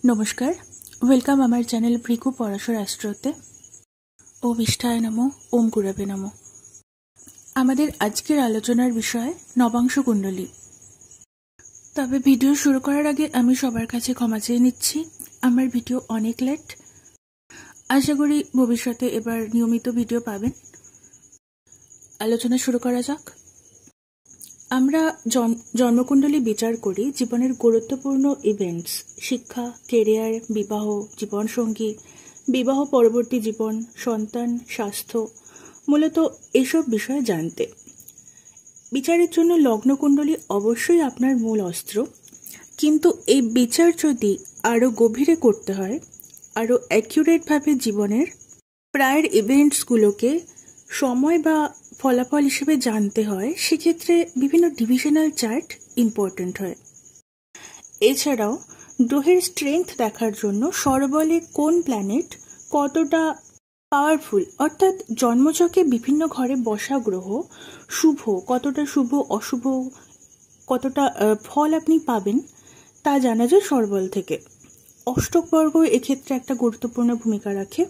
নমস্কার, ওয়েলকাম আমার চ্যানেল প্রিকু পরাশর অ্যাস্ট্রোতে। ওম ইষ্ঠায় নমঃ, ওম গুরবে নমঃ। আমাদের আজকের আলোচনার বিষয় নবাংশ কুণ্ডলী। তবে ভিডিও শুরু করার আগে আমি সবার কাছে ক্ষমা চেয়ে নিচ্ছি, আমার ভিডিও অনেক লেট। আশা করি ভবিষ্যতে এবার নিয়মিত ভিডিও পাবেন। আলোচনা শুরু করা যাক। আমরা জন্মকুণ্ডলী বিচার করি জীবনের গুরুত্বপূর্ণ ইভেন্টস, শিক্ষা, কেরিয়ার, বিবাহ, জীবনসঙ্গী, বিবাহ পরবর্তী জীবন, সন্তান, স্বাস্থ্য, মূলত এসব বিষয়ে জানতে। বিচারের জন্য লগ্নকুণ্ডলী অবশ্যই আপনার মূল অস্ত্র, কিন্তু এই বিচার যদি আরও গভীরে করতে হয়, আরও অ্যাকিউরেটভাবে জীবনের প্রায়ের ইভেন্টসগুলোকে সময় বা ফলাফল হিসেবে জানতে হয়, সেক্ষেত্রে বিভিন্ন ডিভিশনাল চার্ট ইম্পর্ট্যান্ট হয়। এছাড়াও গ্রহের স্ট্রেংথ দেখার জন্য সরবলে কোন প্ল্যানেট কতটা পাওয়ারফুল, অর্থাৎ জন্মছকে বিভিন্ন ঘরে বসা গ্রহ কতটা শুভ অশুভ, কতটা ফল আপনি পাবেন তা জানা যায় সরবল থেকে। অষ্টকবর্গ এক্ষেত্রে একটা গুরুত্বপূর্ণ ভূমিকা রাখে।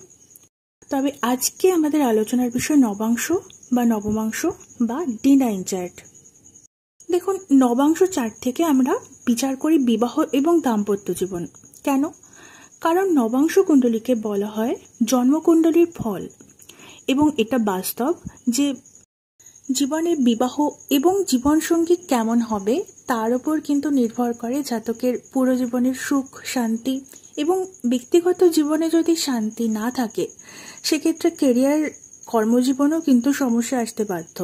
তবে আজকে আমাদের আলোচনার বিষয় নবাংশ বা নবমাংশ বা D9 চার্ট। দেখুন, নবাংশ চার্ট থেকে আমরা বিচার করি বিবাহ এবং দাম্পত্য জীবন। কেন? কারণ নবাংশ কুণ্ডলীকে বলা হয় জন্মকুণ্ডলীর ফল, এবং এটা বাস্তব যে জীবনে বিবাহ এবং জীবনসঙ্গী কেমন হবে তার উপর কিন্তু নির্ভর করে জাতকের পুরো জীবনের সুখ, শান্তি, এবং ব্যক্তিগত জীবনে যদি শান্তি না থাকে সেক্ষেত্রে কেরিয়ার, কর্মজীবনেও কিন্তু সমস্যা আসতে বাধ্য।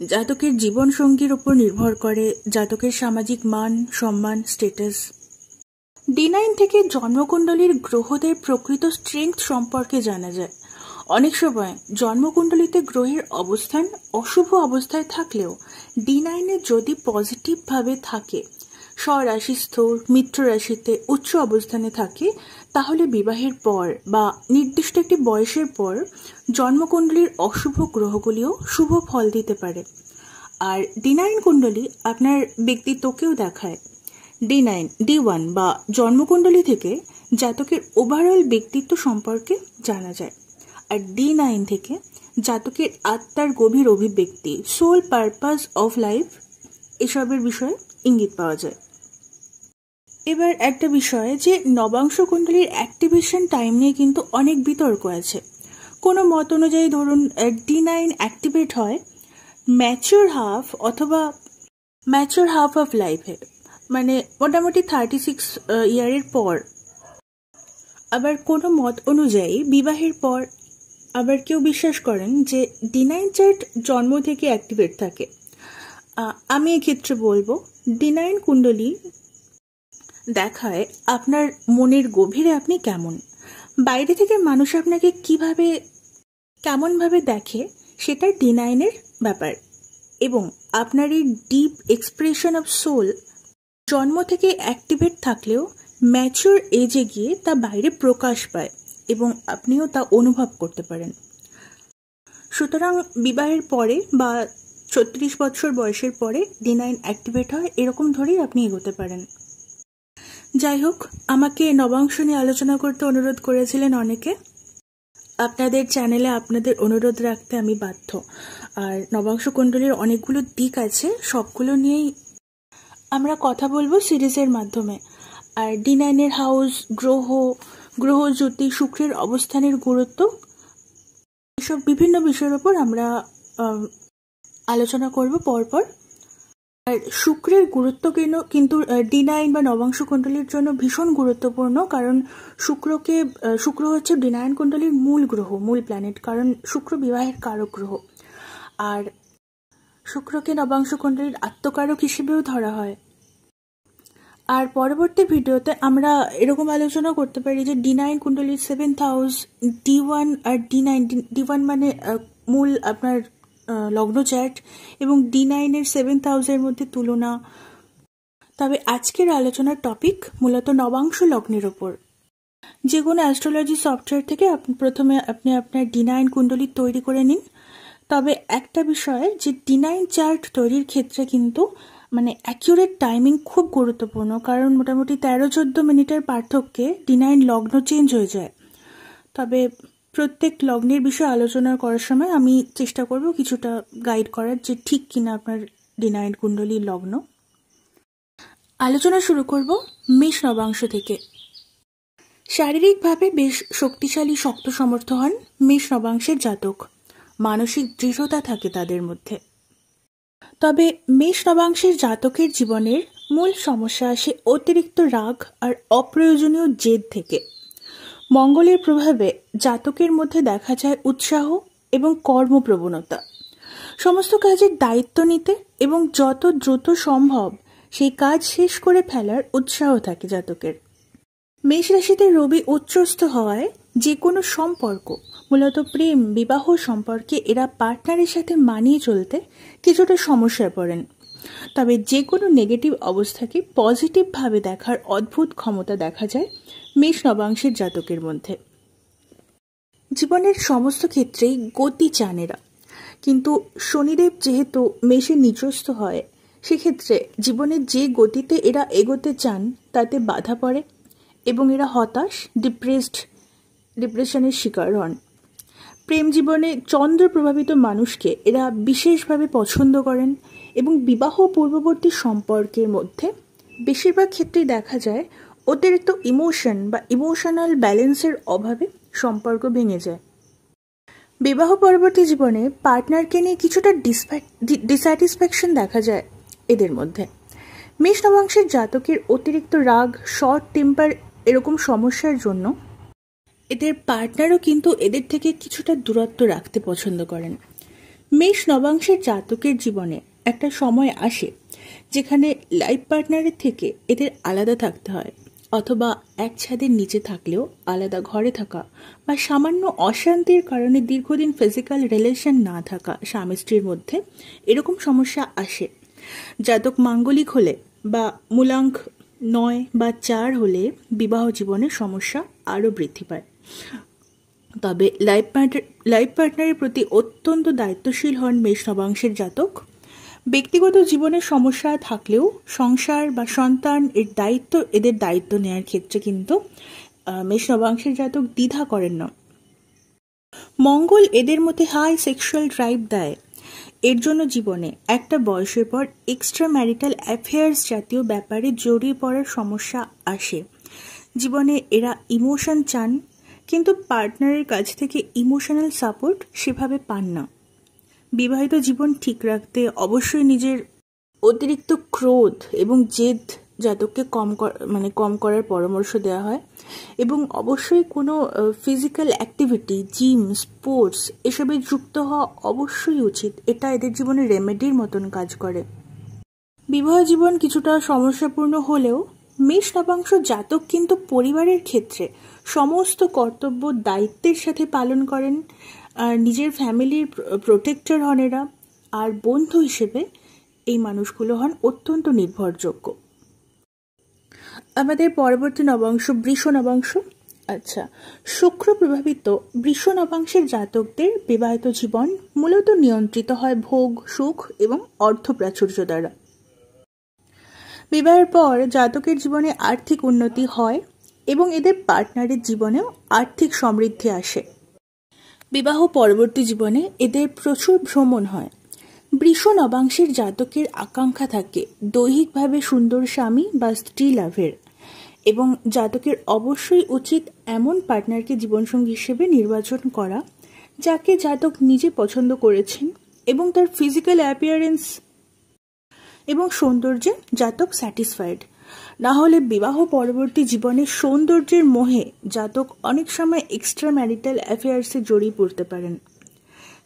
জাতকের জীবনসঙ্গীর উপর নির্ভর করে জাতকের সামাজিক মান, সম্মান, স্ট্যাটাস। D9 থেকে জন্মকুণ্ডলীর গ্রহদের প্রকৃত স্ট্রেংথ সম্পর্কে জানা যায়। অনেক সময় জন্মকুণ্ডলীতে গ্রহের অবস্থান অশুভ অবস্থায় থাকলেও D9 যদি পজিটিভভাবে থাকে, স্বরাশিস্থ মিত্র রাশিতে উচ্চ অবস্থানে থাকে, তাহলে বিবাহের পর বা নির্দিষ্ট একটি বয়সের পর জন্মকুণ্ডলীর অশুভ গ্রহগুলিও শুভ ফল দিতে পারে। আর D9 কুণ্ডলী আপনার ব্যক্তিত্বকেও দেখায়। D1 বা জন্মকুণ্ডলী থেকে জাতকের ওভারঅল ব্যক্তিত্ব সম্পর্কে জানা যায়। আর D9 থেকে জাতকের আত্মার গভীর অভিব্যক্তি, সোল পারপাস অফ লাইফ, এসবের বিষয়ে ইঙ্গিত পাওয়া যায়। এবার একটা বিষয় যে নবাংশ কুণ্ডলীর অ্যাক্টিভেশন টাইম নিয়ে কিন্তু অনেক বিতর্ক আছে। কোনো মত অনুযায়ী ধরুন D9 অ্যাক্টিভেট হয় ম্যাচিওর হাফ অফ লাইফে, মানে মোটামুটি 36 ইয়ারের পর। আবার কোনো মত অনুযায়ী বিবাহের পর। আবার কেউ বিশ্বাস করেন যে D9 চার্ট জন্ম থেকে অ্যাক্টিভেট থাকে। আমি এক্ষেত্রে বলবো D9 কুণ্ডলী দেখায় আপনার মনের গভীরে আপনি কেমন। বাইরে থেকে মানুষ আপনাকে কেমনভাবে দেখে সেটা D9 এর ব্যাপার, এবং আপনার এই ডিপ এক্সপ্রেশন অফ সোল জন্ম থেকে অ্যাক্টিভেট থাকলেও ম্যাচিওর এজে গিয়ে তা বাইরে প্রকাশ পায় এবং আপনিও তা অনুভব করতে পারেন। সুতরাং বিবাহের পরে বা 36 বছর বয়সের পরে D9 অ্যাক্টিভেট হয়, এরকম ধরেই আপনি এগোতে পারেন। যাই হোক, আমাকে নবাংশ নিয়ে আলোচনা করতে অনুরোধ করেছিলেন অনেকে। আপনাদের চ্যানেলে আপনাদের অনুরোধ রাখতে আমি বাধ্য। আর নবাংশ কুণ্ডলীর অনেকগুলো দিক আছে, সবগুলো নিয়েই আমরা কথা বলবো সিরিজের মাধ্যমে। আর D9 এর হাউস, গ্রহ জ্যোতি, শুক্রের অবস্থানের গুরুত্ব, এসব বিভিন্ন বিষয়ের উপর আমরা আলোচনা করব পরপর। আর শুক্রের গুরুত্ব কিন্তু D9 বা নবাংশ কুণ্ডলীর জন্য ভীষণ গুরুত্বপূর্ণ, কারণ শুক্র হচ্ছে D9 কুণ্ডলীর মূল গ্রহ, মূল প্ল্যানেট, কারণ শুক্র বিবাহের কারক গ্রহ। আর শুক্রকে নবাংশ কুণ্ডলীর আত্মকারক হিসেবেও ধরা হয়। আর পরবর্তী ভিডিওতে আমরা এরকম আলোচনা করতে পারি যে D9 কুণ্ডলীর 7th হাউস, D1 আর D1 মানে মূল আপনার লগ্ন চার্ট, এবং D9 এর 7th হাউসের মধ্যে তুলনা। তবে আজকের আলোচনার টপিক মূলত নবাংশ লগ্নের ওপর। যে কোনো অ্যাস্ট্রোলজি সফটওয়্যার থেকে প্রথমে আপনি আপনার D9 কুণ্ডলী তৈরি করে নিন। তবে একটা বিষয় যে D9 চার্ট তৈরির ক্ষেত্রে কিন্তু মানে অ্যাকিউরেট টাইমিং খুব গুরুত্বপূর্ণ, কারণ মোটামুটি 13-14 মিনিটের পার্থক্যে ডিনাইন লগ্ন চেঞ্জ হয়ে যায়। তবে প্রত্যেক লগ্নের বিষয়ে আলোচনা করার সময় আমি চেষ্টা করব কিছুটা গাইড করার যে ঠিক কিনা আপনার ডিনাইন কুণ্ডলীর লগ্ন। আলোচনা শুরু করব মেষ নবাংশ থেকে। শারীরিকভাবে বেশ শক্তিশালী, শক্ত সমর্থ হন মেষ নবাংশের জাতক। মানসিক দৃঢ়তা থাকে তাদের মধ্যে। তবে মেষ নবাংশের জাতকের জীবনের মূল সমস্যা আসে অতিরিক্ত রাগ আর অপ্রয়োজনীয় জেদ থেকে। মঙ্গলের প্রভাবে জাতকের মধ্যে দেখা যায় উৎসাহ এবং কর্মপ্রবণতা, সমস্ত কাজের দায়িত্ব নিতে এবং যত দ্রুত সম্ভব সেই কাজ শেষ করে ফেলার উৎসাহ থাকে জাতকের। মেষ রাশিতে রবি উচ্চস্থ হওয়ায় যে কোনো সম্পর্ক, মূলত প্রেম বিবাহ সম্পর্কে এরা পার্টনারের সাথে মানিয়ে চলতে কিছুটা সমস্যায় পড়েন। তবে যে কোনো নেগেটিভ অবস্থাকে পজিটিভভাবে দেখার অদ্ভুত ক্ষমতা দেখা যায় মেষ নবাংশের জাতকের মধ্যে। জীবনের সমস্ত ক্ষেত্রেই গতি চান এরা, কিন্তু শনিদেব যেহেতু মেষে নিচস্থ হয়, সেক্ষেত্রে জীবনের যে গতিতে এরা এগোতে চান তাতে বাধা পড়ে এবং এরা হতাশ, ডিপ্রেশনের শিকার হন। প্রেম জীবনে চন্দ্র প্রভাবিত মানুষকে এরা বিশেষভাবে পছন্দ করেন এবং বিবাহ পূর্ববর্তী সম্পর্কের মধ্যে বেশিরভাগ ক্ষেত্রেই দেখা যায় অতিরিক্ত ইমোশন বা ইমোশনাল ব্যালেন্সের অভাবে সম্পর্ক ভেঙে যায়। বিবাহ পরবর্তী জীবনে পার্টনারকে নিয়ে কিছুটা ডিস্যাটিসফ্যাকশন দেখা যায় এদের মধ্যে। মেষ নবাংশের জাতকের অতিরিক্ত রাগ, শর্ট টেম্পার এরকম সমস্যার জন্য এদের পার্টনারও কিন্তু এদের থেকে কিছুটা দূরত্ব রাখতে পছন্দ করেন। মেষ নবাংশের জাতকের জীবনে একটা সময় আসে যেখানে লাইফ পার্টনারের থেকে এদের আলাদা থাকতে হয়, অথবা এক ছাদের নিচে থাকলেও আলাদা ঘরে থাকা বা সামান্য অশান্তির কারণে দীর্ঘদিন ফিজিক্যাল রিলেশন না থাকা স্বামী স্ত্রীর মধ্যে এরকম সমস্যা আসে। জাতক মাঙ্গলিক হলে বা মূলাঙ্ক 9 বা 4 হলে বিবাহ জীবনের সমস্যা আরও বৃদ্ধি পায়। তবে লাইফ পার্টনারের প্রতি অত্যন্ত দায়িত্বশীল হন মেষ নবাংশের জাতক। ব্যক্তিগত জীবনের সমস্যা থাকলেও সংসার বা সন্তান এদের দায়িত্ব নেওয়ার ক্ষেত্রে কিন্তু মেষ নবাংশের জাতক দ্বিধা করেন না। মঙ্গল এদের মধ্যে হাই সেক্সুয়াল ড্রাইভ দেয়, এর জন্য জীবনে একটা বয়সের পর এক্সট্রা ম্যারিটাল অ্যাফেয়ার্স জাতীয় ব্যাপারে জড়িয়ে পড়ার সমস্যা আসে। জীবনে এরা ইমোশন চান, কিন্তু পার্টনারের কাছ থেকে ইমোশনাল সাপোর্ট সেভাবে পান না। বিবাহিত জীবন ঠিক রাখতে অবশ্যই নিজের অতিরিক্ত ক্রোধ এবং জেদ জাতককে কম করার পরামর্শ দেওয়া হয়, এবং অবশ্যই কোনো ফিজিক্যাল অ্যাক্টিভিটি, জিম, স্পোর্টস এসবে যুক্ত হওয়া অবশ্যই উচিত। এটা এদের জীবনে রেমেডির মতন কাজ করে। বিবাহ জীবন কিছুটা সমস্যাপূর্ণ হলেও মেষ নবাংশ জাতক কিন্তু পরিবারের ক্ষেত্রে সমস্ত কর্তব্য দায়িত্বের সাথে পালন করেন, আর নিজের ফ্যামিলির প্রোটেক্টর হন এরা, আর বন্ধু হিসেবে এই মানুষগুলো হন অত্যন্ত নির্ভরযোগ্য। আমাদের পরবর্তী নবাংশ বৃষ নবাংশ। আচ্ছা, শুক্র প্রভাবিত বৃষ নবাংশের জাতকদের বিবাহিত জীবন মূলত নিয়ন্ত্রিত হয় ভোগ, সুখ এবং অর্থ প্রাচুর্য দ্বারা। বিবাহের পর জাতকের জীবনে আর্থিক উন্নতি হয় এবং এদের পার্টনারের জীবনেও আর্থিক সমৃদ্ধি আসে। বিবাহ পরবর্তী জীবনে এদের প্রচুর ভ্রমণ হয়। বৃষ নবাংশের জাতকের আকাঙ্ক্ষা থাকে দৈহিকভাবে সুন্দর স্বামী বা স্ত্রী লাভের, এবং জাতকের অবশ্যই উচিত এমন পার্টনারকে জীবনসঙ্গী হিসেবে নির্বাচন করা যাকে জাতক নিজে পছন্দ করেছেন এবং তার ফিজিক্যাল অ্যাপিয়ারেন্স এবং সৌন্দর্যে জাতক স্যাটিসফাইড। না হলে বিবাহ পরবর্তী জীবনে সৌন্দর্যের মোহে জাতক অনেক সময় এক্সট্রা ম্যারিটাল অ্যাফেয়ার্সে জড়িয়ে পড়তে পারেন।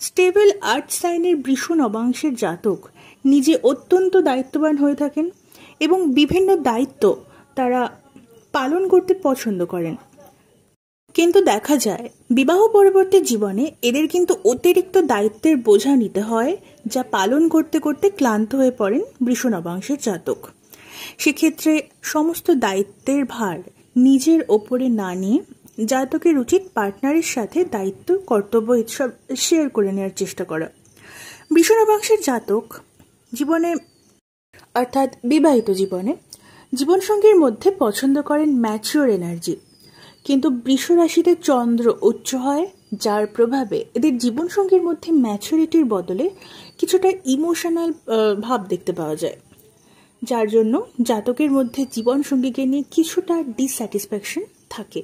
স্টেবল আর্থ সাইনের বৃষ নবাংশের জাতক নিজে অত্যন্ত দায়িত্ববান হয়ে থাকেন এবং বিভিন্ন দায়িত্ব তারা পালন করতে পছন্দ করেন, কিন্তু দেখা যায় বিবাহ পরবর্তী জীবনে এদের কিন্তু অতিরিক্ত দায়িত্বের বোঝা নিতে হয়, যা পালন করতে করতে ক্লান্ত হয়ে পড়েন বৃষ নবাংশের জাতক। সেক্ষেত্রে সমস্ত দায়িত্বের ভার নিজের ওপরে না নিয়ে জাতকের উচিত পার্টনারের সাথে দায়িত্ব, কর্তব্য এসব শেয়ার করে নেওয়ার চেষ্টা করা। বৃষ নবাংশের জাতক জীবনে অর্থাৎ বিবাহিত জীবনে জীবনসঙ্গীর মধ্যে পছন্দ করেন ম্যাচিওর এনার্জি, কিন্তু বৃষ রাশিতে চন্দ্র উচ্চ হয়, যার প্রভাবে এদের জীবনসঙ্গীর মধ্যে ম্যাচুরিটির বদলে কিছুটা ইমোশনাল ভাব দেখতে পাওয়া যায়, যার জন্য জাতকের মধ্যে জীবনসঙ্গীকে নিয়ে কিছুটা ডিস্যাটিসফ্যাকশন থাকে।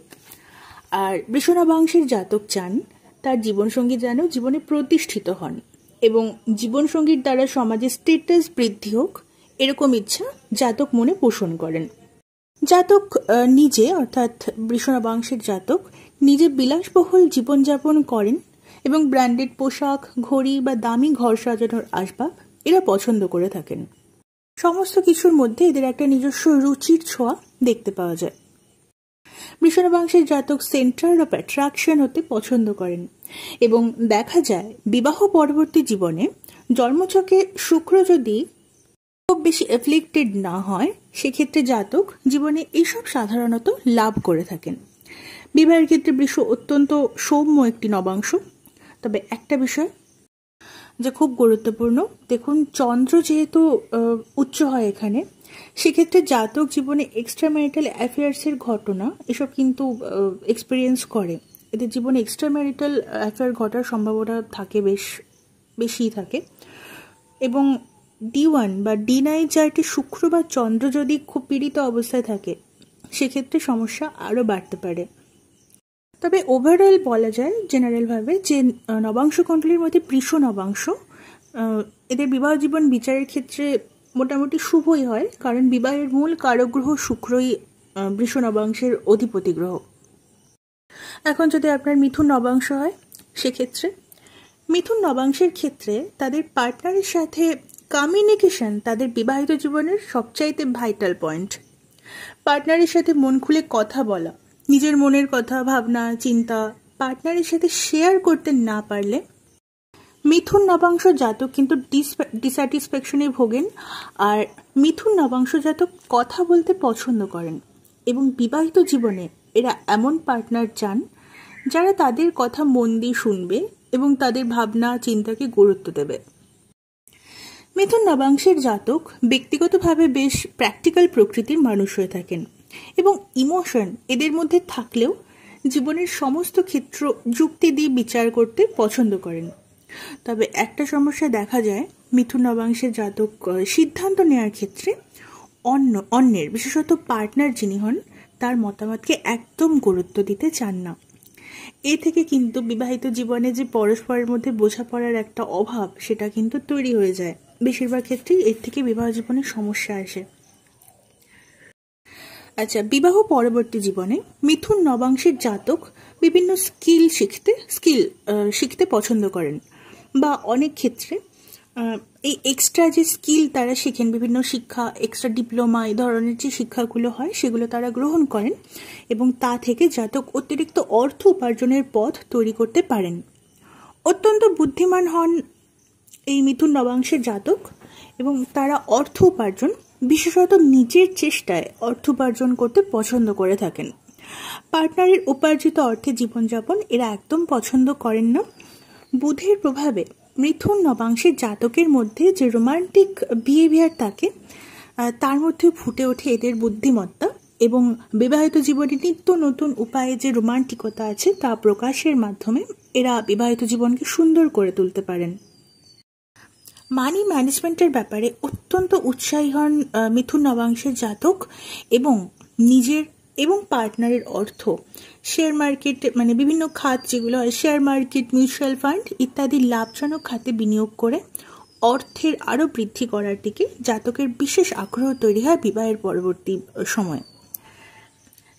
আর বৃষ নবাংশের জাতক চান তার জীবনসঙ্গী যেন জীবনে প্রতিষ্ঠিত হন এবং জীবনসঙ্গীর দ্বারা সমাজে স্ট্যাটাস বৃদ্ধি হোক, এরকম ইচ্ছা জাতক মনে পোষণ করেন। জাতক নিজে অর্থাৎ বৃষ নবাংশের জাতক নিজে বিলাসবহুল জীবনযাপন করেন এবং ব্র্যান্ডেড পোশাক, ঘড়ি বা দামি ঘর সাজানোর আসবাব এরা পছন্দ করে থাকেন। সমস্ত কিছুর মধ্যে এদের একটা নিজস্ব রুচির ছোঁয়া দেখতে পাওয়া যায়। বৃষ নবাংশের জাতক সেন্টার অফ অ্যাট্রাকশন হতে পছন্দ করেন এবং দেখা যায় বিবাহ পরবর্তী জীবনে জন্মছকে শুক্র যদি খুব বেশি এফ্লিক্টেড না হয়, সেক্ষেত্রে জাতক জীবনে এইসব সাধারণত লাভ করে থাকেন। বিবাহের ক্ষেত্রে বৃষ অত্যন্ত সৌম্য একটি নবাংশ। তবে একটা বিষয় যে খুব গুরুত্বপূর্ণ, দেখুন চন্দ্র যেহেতু উচ্চ হয় এখানে, সেক্ষেত্রে জাতক জীবনে এক্সট্রা ম্যারিটাল অ্যাফেয়ার্সের ঘটনা এসব কিন্তু এক্সপিরিয়েন্স করে। এদের জীবনে এক্সট্রা ম্যারিটাল অ্যাফেয়ার ঘটার সম্ভাবনা থাকে, বেশিই থাকে। এবং D1 বা D9 চার্টে শুক্র বা চন্দ্র যদি খুব পীড়িত অবস্থায় থাকে, সেক্ষেত্রে সমস্যা আরও বাড়তে পারে। তবে ওভারঅল বলা যায় জেনারেলভাবে যে নবাংশ কুণ্ডলীর মধ্যে বৃষ নবাংশ এদের বিবাহ জীবন বিচারের ক্ষেত্রে মোটামুটি শুভই হয়, কারণ বিবাহের মূল কারগ্রহ শুক্রই বৃষ নবাংশের অধিপতি গ্রহ। এখন যদি আপনার মিথুন নবাংশ হয়, সেক্ষেত্রে মিথুন নবাংশের ক্ষেত্রে তাদের পার্টনারের সাথে কমিউনিকেশন তাদের বিবাহিত জীবনের সবচাইতে ভাইটাল পয়েন্ট। পার্টনারের সাথে মন খুলে কথা বলা, নিজের মনের কথা, ভাবনা, চিন্তা পার্টনারের সাথে শেয়ার করতে না পারলে মিথুন নবাংশ জাতক কিন্তু ডিস্যাটিসফ্যাকশনে ভোগেন। আর মিথুন নবাংশ জাতক কথা বলতে পছন্দ করেন এবং বিবাহিত জীবনে এরা এমন পার্টনার চান যারা তাদের কথা মন দিয়ে শুনবে এবং তাদের ভাবনা চিন্তাকে গুরুত্ব দেবে। মিথুন নবাংশের জাতক ব্যক্তিগতভাবে বেশ প্র্যাকটিক্যাল প্রকৃতির মানুষ হয়ে থাকেন এবং ইমোশন এদের মধ্যে থাকলেও জীবনের সমস্ত ক্ষেত্র যুক্তি দিয়ে বিচার করতে পছন্দ করেন। তবে একটা সমস্যা দেখা যায়, মিথুন নবাংশের জাতক সিদ্ধান্ত নেওয়ার ক্ষেত্রে অন্যের বিশেষত পার্টনার যিনি হন তার মতামতকে একদম গুরুত্ব দিতে চান না। এ থেকে কিন্তু বিবাহিত জীবনে যে পরস্পরের মধ্যে বোঝাপড়ার একটা অভাব সেটা কিন্তু তৈরি হয়ে যায়। বেশিরভাগ ক্ষেত্রেই এর থেকে বিবাহ জীবনে সমস্যা আসে। আচ্ছা, বিবাহ পরবর্তী জীবনে মিথুন নবাংশের জাতক বিভিন্ন স্কিল শিখতে পছন্দ করেন বা অনেক ক্ষেত্রে এই এক্সট্রা যে স্কিল তারা শেখেন, বিভিন্ন শিক্ষা, এক্সট্রা ডিপ্লোমা এই ধরনের যে শিক্ষাগুলো হয় সেগুলো তারা গ্রহণ করেন এবং তা থেকে জাতক অতিরিক্ত অর্থ উপার্জনের পথ তৈরি করতে পারেন। অত্যন্ত বুদ্ধিমান হন এই মিথুন নবাংশের জাতক এবং তারা অর্থ উপার্জন, বিশেষত নিজের চেষ্টায় অর্থ উপার্জন করতে পছন্দ করে থাকেন। পার্টনারের উপার্জিত অর্থে জীবনযাপন এরা একদম পছন্দ করেন না। বুধের প্রভাবে মিথুন নবাংশের জাতকের মধ্যে যে রোমান্টিক বিহেভিয়ার থাকে তার মধ্যে ফুটে ওঠে এদের বুদ্ধিমত্তা এবং বিবাহিত জীবনে নিত্য নতুন উপায়ে যে রোমান্টিকতা আছে তা প্রকাশের মাধ্যমে এরা বিবাহিত জীবনকে সুন্দর করে তুলতে পারেন। মানি ম্যানেজমেন্টের ব্যাপারে অত্যন্ত উৎসাহী হন মিথুন নবাংশের জাতক এবং নিজের এবং পার্টনারের অর্থ শেয়ার মার্কেট, মানে বিভিন্ন খাত যেগুলো হয় শেয়ার মার্কেট, মিউচুয়াল ফান্ড ইত্যাদি লাভজনক খাতে বিনিয়োগ করে অর্থের আরও বৃদ্ধি করার দিকে জাতকের বিশেষ আগ্রহ তৈরি হয় বিবাহের পরবর্তী সময়ে।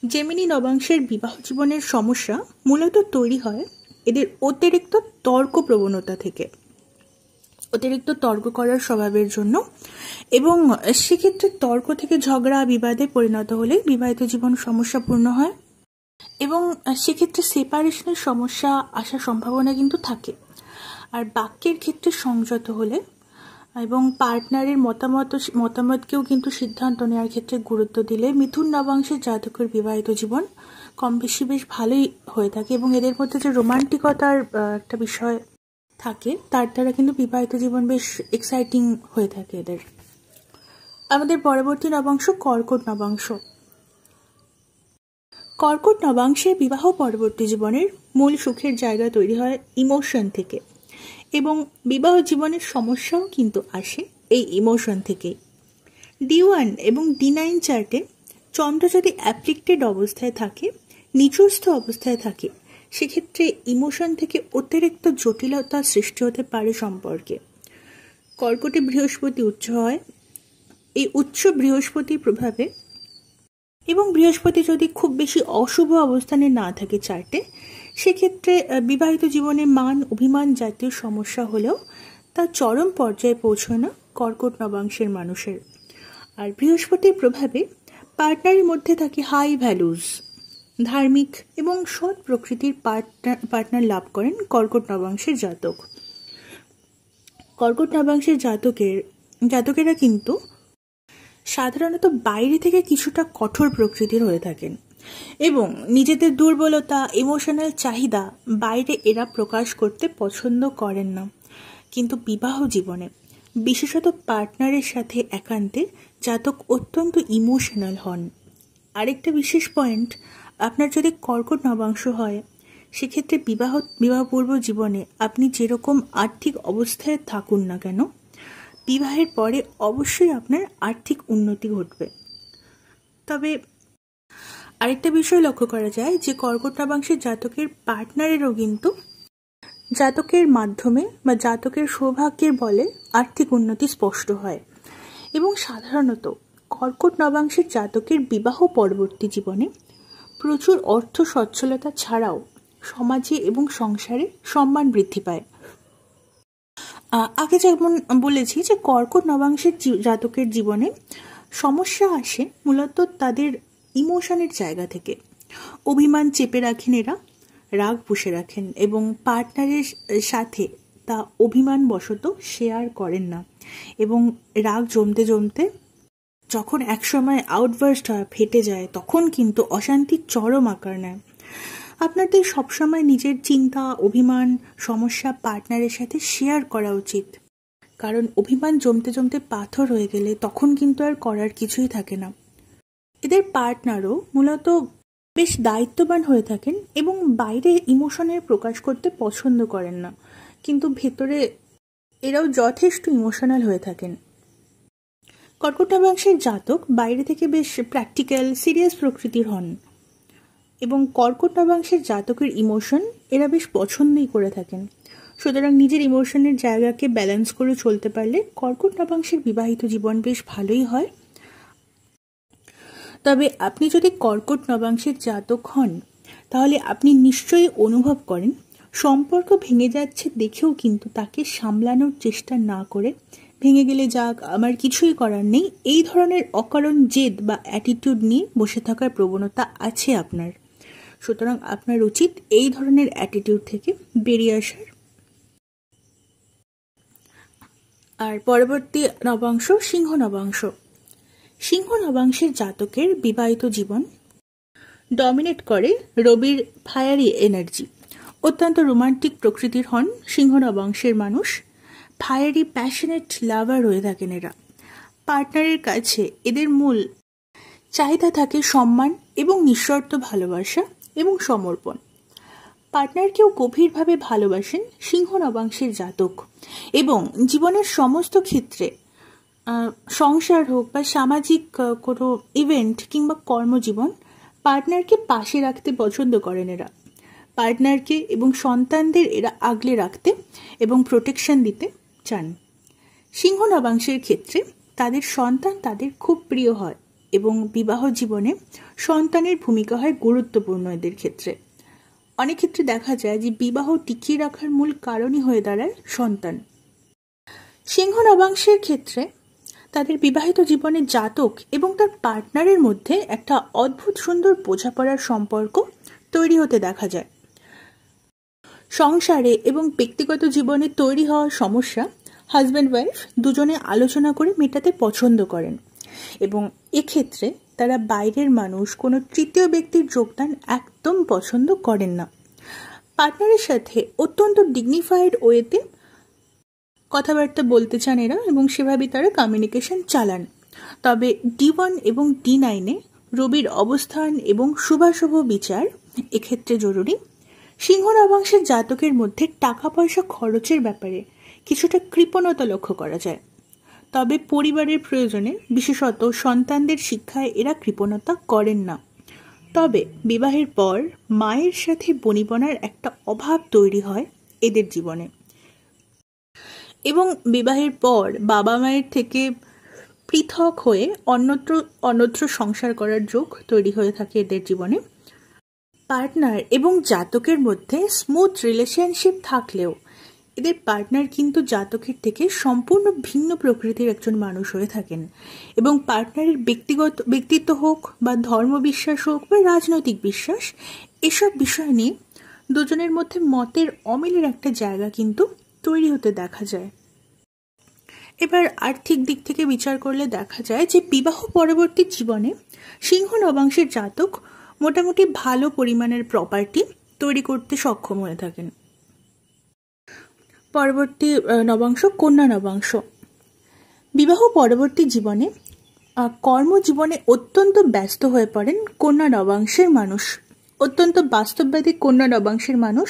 জেমিনি নবাংশের বিবাহ জীবনের সমস্যা মূলত তৈরি হয় এদের অতিরিক্ত তর্ক প্রবণতা থেকে, অতিরিক্ত তর্ক করার স্বভাবের জন্য, এবং সেক্ষেত্রে তর্ক থেকে ঝগড়া বিবাদে পরিণত হলে বিবাহিত জীবন সমস্যাপূর্ণ হয় এবং সেক্ষেত্রে সেপারেশনের সমস্যা আসার সম্ভাবনা কিন্তু থাকে। আর বাক্যের ক্ষেত্রে সংযত হলে এবং পার্টনারের মতামতকেও কিন্তু সিদ্ধান্ত নেওয়ার ক্ষেত্রে গুরুত্ব দিলে মিথুন নবাংশের জাতকের বিবাহিত জীবন কম বেশি বেশ ভালোই হয়ে থাকে এবং এদের মধ্যে যে রোমান্টিকতার একটা বিষয় থাকে তার দ্বারা কিন্তু বিবাহিত জীবন বেশ এক্সাইটিং হয়ে থাকে এদের। আমাদের পরবর্তী নবাংশ কর্কট নবাংশ। কর্কট নবাংশে বিবাহ পরবর্তী জীবনের মূল সুখের জায়গা তৈরি হয় ইমোশন থেকে, এবং বিবাহ জীবনের সমস্যাও কিন্তু আসে এই ইমোশন থেকেই। D1 এবং D9 চার্টে চন্দ্র যদি অ্যাপ্লিক্টেড অবস্থায় থাকে, নিচস্থ অবস্থায় থাকে, সেক্ষেত্রে ইমোশন থেকে অতিরিক্ত জটিলতা সৃষ্টি হতে পারে সম্পর্কে। কর্কটে বৃহস্পতি উচ্চ হয়। এই উচ্চ বৃহস্পতির প্রভাবে, এবং বৃহস্পতি যদি খুব বেশি অশুভ অবস্থানে না থাকে চার্টে, সেক্ষেত্রে বিবাহিত জীবনে মান অভিমান জাতীয় সমস্যা হলেও তা চরম পর্যায়ে পৌঁছয় না কর্কট নবাংশের মানুষের। আর বৃহস্পতির প্রভাবে পার্টনারের মধ্যে থাকে হাই ভ্যালুজ, ধার্মিক এবং সৎ প্রকৃতির পার্টনার লাভ করেন কর্কট নবাংশের জাতক। কর্কট নবাংশের জাতকেরা কিন্তু সাধারণত বাইরে থেকে কিছুটা কঠোর প্রকৃতির হয়ে থাকেন, এবং নিজেদের দুর্বলতা, ইমোশনাল চাহিদা বাইরে এরা প্রকাশ করতে পছন্দ করেন না। কিন্তু বিবাহ জীবনে, বিশেষত পার্টনারের সাথে একান্তে, জাতক অত্যন্ত ইমোশনাল হন। আরেকটা বিশেষ পয়েন্ট, আপনার যদি কর্কট নবাংশ হয়, সেক্ষেত্রে বিবাহপূর্ব জীবনে আপনি যেরকম আর্থিক অবস্থায় থাকুন না কেন, বিবাহের পরে অবশ্যই আপনার আর্থিক উন্নতি ঘটবে। তবে আরেকটা বিষয় লক্ষ্য করা যায় যে কর্কট নবাংশের জাতকের পার্টনারেরও কিন্তু জাতকের মাধ্যমে বা জাতকের সৌভাগ্যের বলে আর্থিক উন্নতি স্পষ্ট হয়। এবং সাধারণত কর্কট নবাংশের জাতকের বিবাহ পরবর্তী জীবনে প্রচুর অর্থ সচ্ছলতা ছাড়াও সমাজে এবং সংসারে সম্মান বৃদ্ধি পায়। আগে যেমন বলেছি যে কর্কট নবাংশের জাতকের জীবনে সমস্যা আসে মূলত তাদের ইমোশনের জায়গা থেকে। অভিমান চেপে রাখেন এরা, রাগ পুষে রাখেন, এবং পার্টনারের সাথে তা অভিমানবশত শেয়ার করেন না, এবং রাগ জমতে জমতে যখন একসময় আউটবার্স্ট হয়, ফেটে যায়, তখন কিন্তু অশান্তির চরম আকার নেয়। আপনাদের সবসময় নিজের চিন্তা, অভিমান, সমস্যা পার্টনারের সাথে শেয়ার করা উচিত, কারণ অভিমান জমতে জমতে পাথর হয়ে গেলে তখন কিন্তু আর করার কিছুই থাকে না। এদের পার্টনারও মূলত বেশ দায়িত্ববান হয়ে থাকেন এবং বাইরে ইমোশনের প্রকাশ করতে পছন্দ করেন না, কিন্তু ভেতরে এরাও যথেষ্ট ইমোশনাল হয়ে থাকেন। কর্কট নবাংশের জাতক বাইরে থেকে বেশ প্র্যাকটিক্যাল, সিরিয়াস প্রকৃতির হন, এবং কর্কট নবাংশের জাতকের ইমোশন এরা বেশ পছন্দই করে থাকেন। সুতরাং নিজের ইমোশনের জায়গাকে ব্যালেন্স করে চলতে পারলে কর্কট নবাংশের বিবাহিত জীবন বেশ ভালোই হয়। তবে আপনি যদি কর্কট নবাংশের জাতক হন, তাহলে আপনি নিশ্চয়ই অনুভব করেন সম্পর্ক ভেঙে যাচ্ছে দেখেও কিন্তু তাকে সামলানোর চেষ্টা না করে, ভেঙে গেলে যাক, আমার কিছুই করার নেই, এই ধরনের অকারণ জেদ বা অ্যাটিটিউড নিয়ে বসে থাকার প্রবণতা আছে আপনার। সুতরাং আপনার উচিত এই ধরনের অ্যাটিটিউড থেকে বেরিয়ে আসার। আর পরবর্তী নবাংশ সিংহ নবাংশ। সিংহ নবাংশের জাতকের বিবাহিত জীবন ডমিনেট করে রবির ফায়ারি এনার্জি। অত্যন্ত রোমান্টিক প্রকৃতির হন সিংহ নবাংশের মানুষ। ফায়ারি প্যাশনেট লাভার হয়ে থাকেন এরা। পার্টনারের কাছে এদের মূল চাহিদা থাকে সম্মান এবং নিঃশর্ত ভালোবাসা এবং সমর্পণ। পার্টনারকেও গভীরভাবে ভালোবাসেন সিংহ নবাংশের জাতক, এবং জীবনের সমস্ত ক্ষেত্রে, সংসার হোক বা সামাজিক কোনো ইভেন্ট কিংবা কর্মজীবন, পার্টনারকে পাশে রাখতে পছন্দ করেন এরা। পার্টনারকে এবং সন্তানদের এরা আগলে রাখতে এবং প্রোটেকশন দিতে চান। সিংহ নবাংশের ক্ষেত্রে তাদের সন্তান তাদের খুব প্রিয় হয়, এবং বিবাহ জীবনে সন্তানের ভূমিকা হয় গুরুত্বপূর্ণ এদের ক্ষেত্রে। অনেক ক্ষেত্রে দেখা যায় যে বিবাহ টিকিয়ে রাখার মূল কারণই হয়ে দাঁড়ায় সন্তান। সিংহ নবাংশের ক্ষেত্রে তাদের বিবাহিত জীবনে জাতক এবং তার পার্টনারের মধ্যে একটা অদ্ভুত সুন্দর বোঝাপড়ার সম্পর্ক তৈরি হতে দেখা যায়। সংসারে এবং ব্যক্তিগত জীবনে তৈরি হওয়ার সমস্যা হাজব্যান্ড ওয়াইফ দুজনে আলোচনা করে মেটাতে পছন্দ করেন, এবং এক্ষেত্রে তারা বাইরের মানুষ, কোনো তৃতীয় ব্যক্তির যোগদান একদম পছন্দ করেন না। পার্টনারের সাথে অত্যন্ত ডিগনিফাইড ওয়েতে কথাবার্তা বলতে চান এরা, এবং সেভাবে তারা কমিউনিকেশন চালান। তবে D1 এবং D9-এ রবির অবস্থান এবং শুভাশুভ বিচার এক্ষেত্রে জরুরি। সিংহ নবাংশের জাতকের মধ্যে টাকা পয়সা খরচের ব্যাপারে কিছুটা কৃপণতা লক্ষ্য করা যায়, তবে পরিবারের প্রয়োজনে বিশেষত সন্তানদের শিক্ষায় এরা কৃপণতা করেন না। তবে বিবাহের পর মায়ের সাথে বনিবনার একটা অভাব তৈরি হয় এদের জীবনে, এবং বিবাহের পর বাবা মায়ের থেকে পৃথক হয়ে অন্যত্র সংসার করার যোগ তৈরি হয়ে থাকে এদের জীবনে। পার্টনার এবং জাতকের মধ্যে স্মুথ রিলেশনশিপ থাকলেও এদের পার্টনার কিন্তু জাতকের থেকে সম্পূর্ণ ভিন্ন প্রকৃতির একজন মানুষ হয়ে থাকেন, এবং পার্টনারের ব্যক্তিত্ব হোক বা ধর্মবিশ্বাস হোক বা রাজনৈতিক বিশ্বাস, এসব বিষয় নিয়ে দুজনের মধ্যে মতের অমিলের একটা জায়গা কিন্তু তৈরি হতে দেখা যায়। এবার আর্থিক দিক থেকে বিচার করলে দেখা যায় যে বিবাহ পরবর্তী জীবনে সিংহ নবাংশের জাতক মোটামুটি ভালো পরিমাণের প্রপার্টি তৈরি করতে সক্ষম হয়ে থাকেন। পরবর্তী নবাংশ কন্যা নবাংশ। বিবাহ পরবর্তী জীবনে কর্মজীবনে অত্যন্ত ব্যস্ত হয়ে পড়েন কন্যা নবাংশের মানুষ। অত্যন্ত বাস্তববাদী কন্যা নবাংশের মানুষ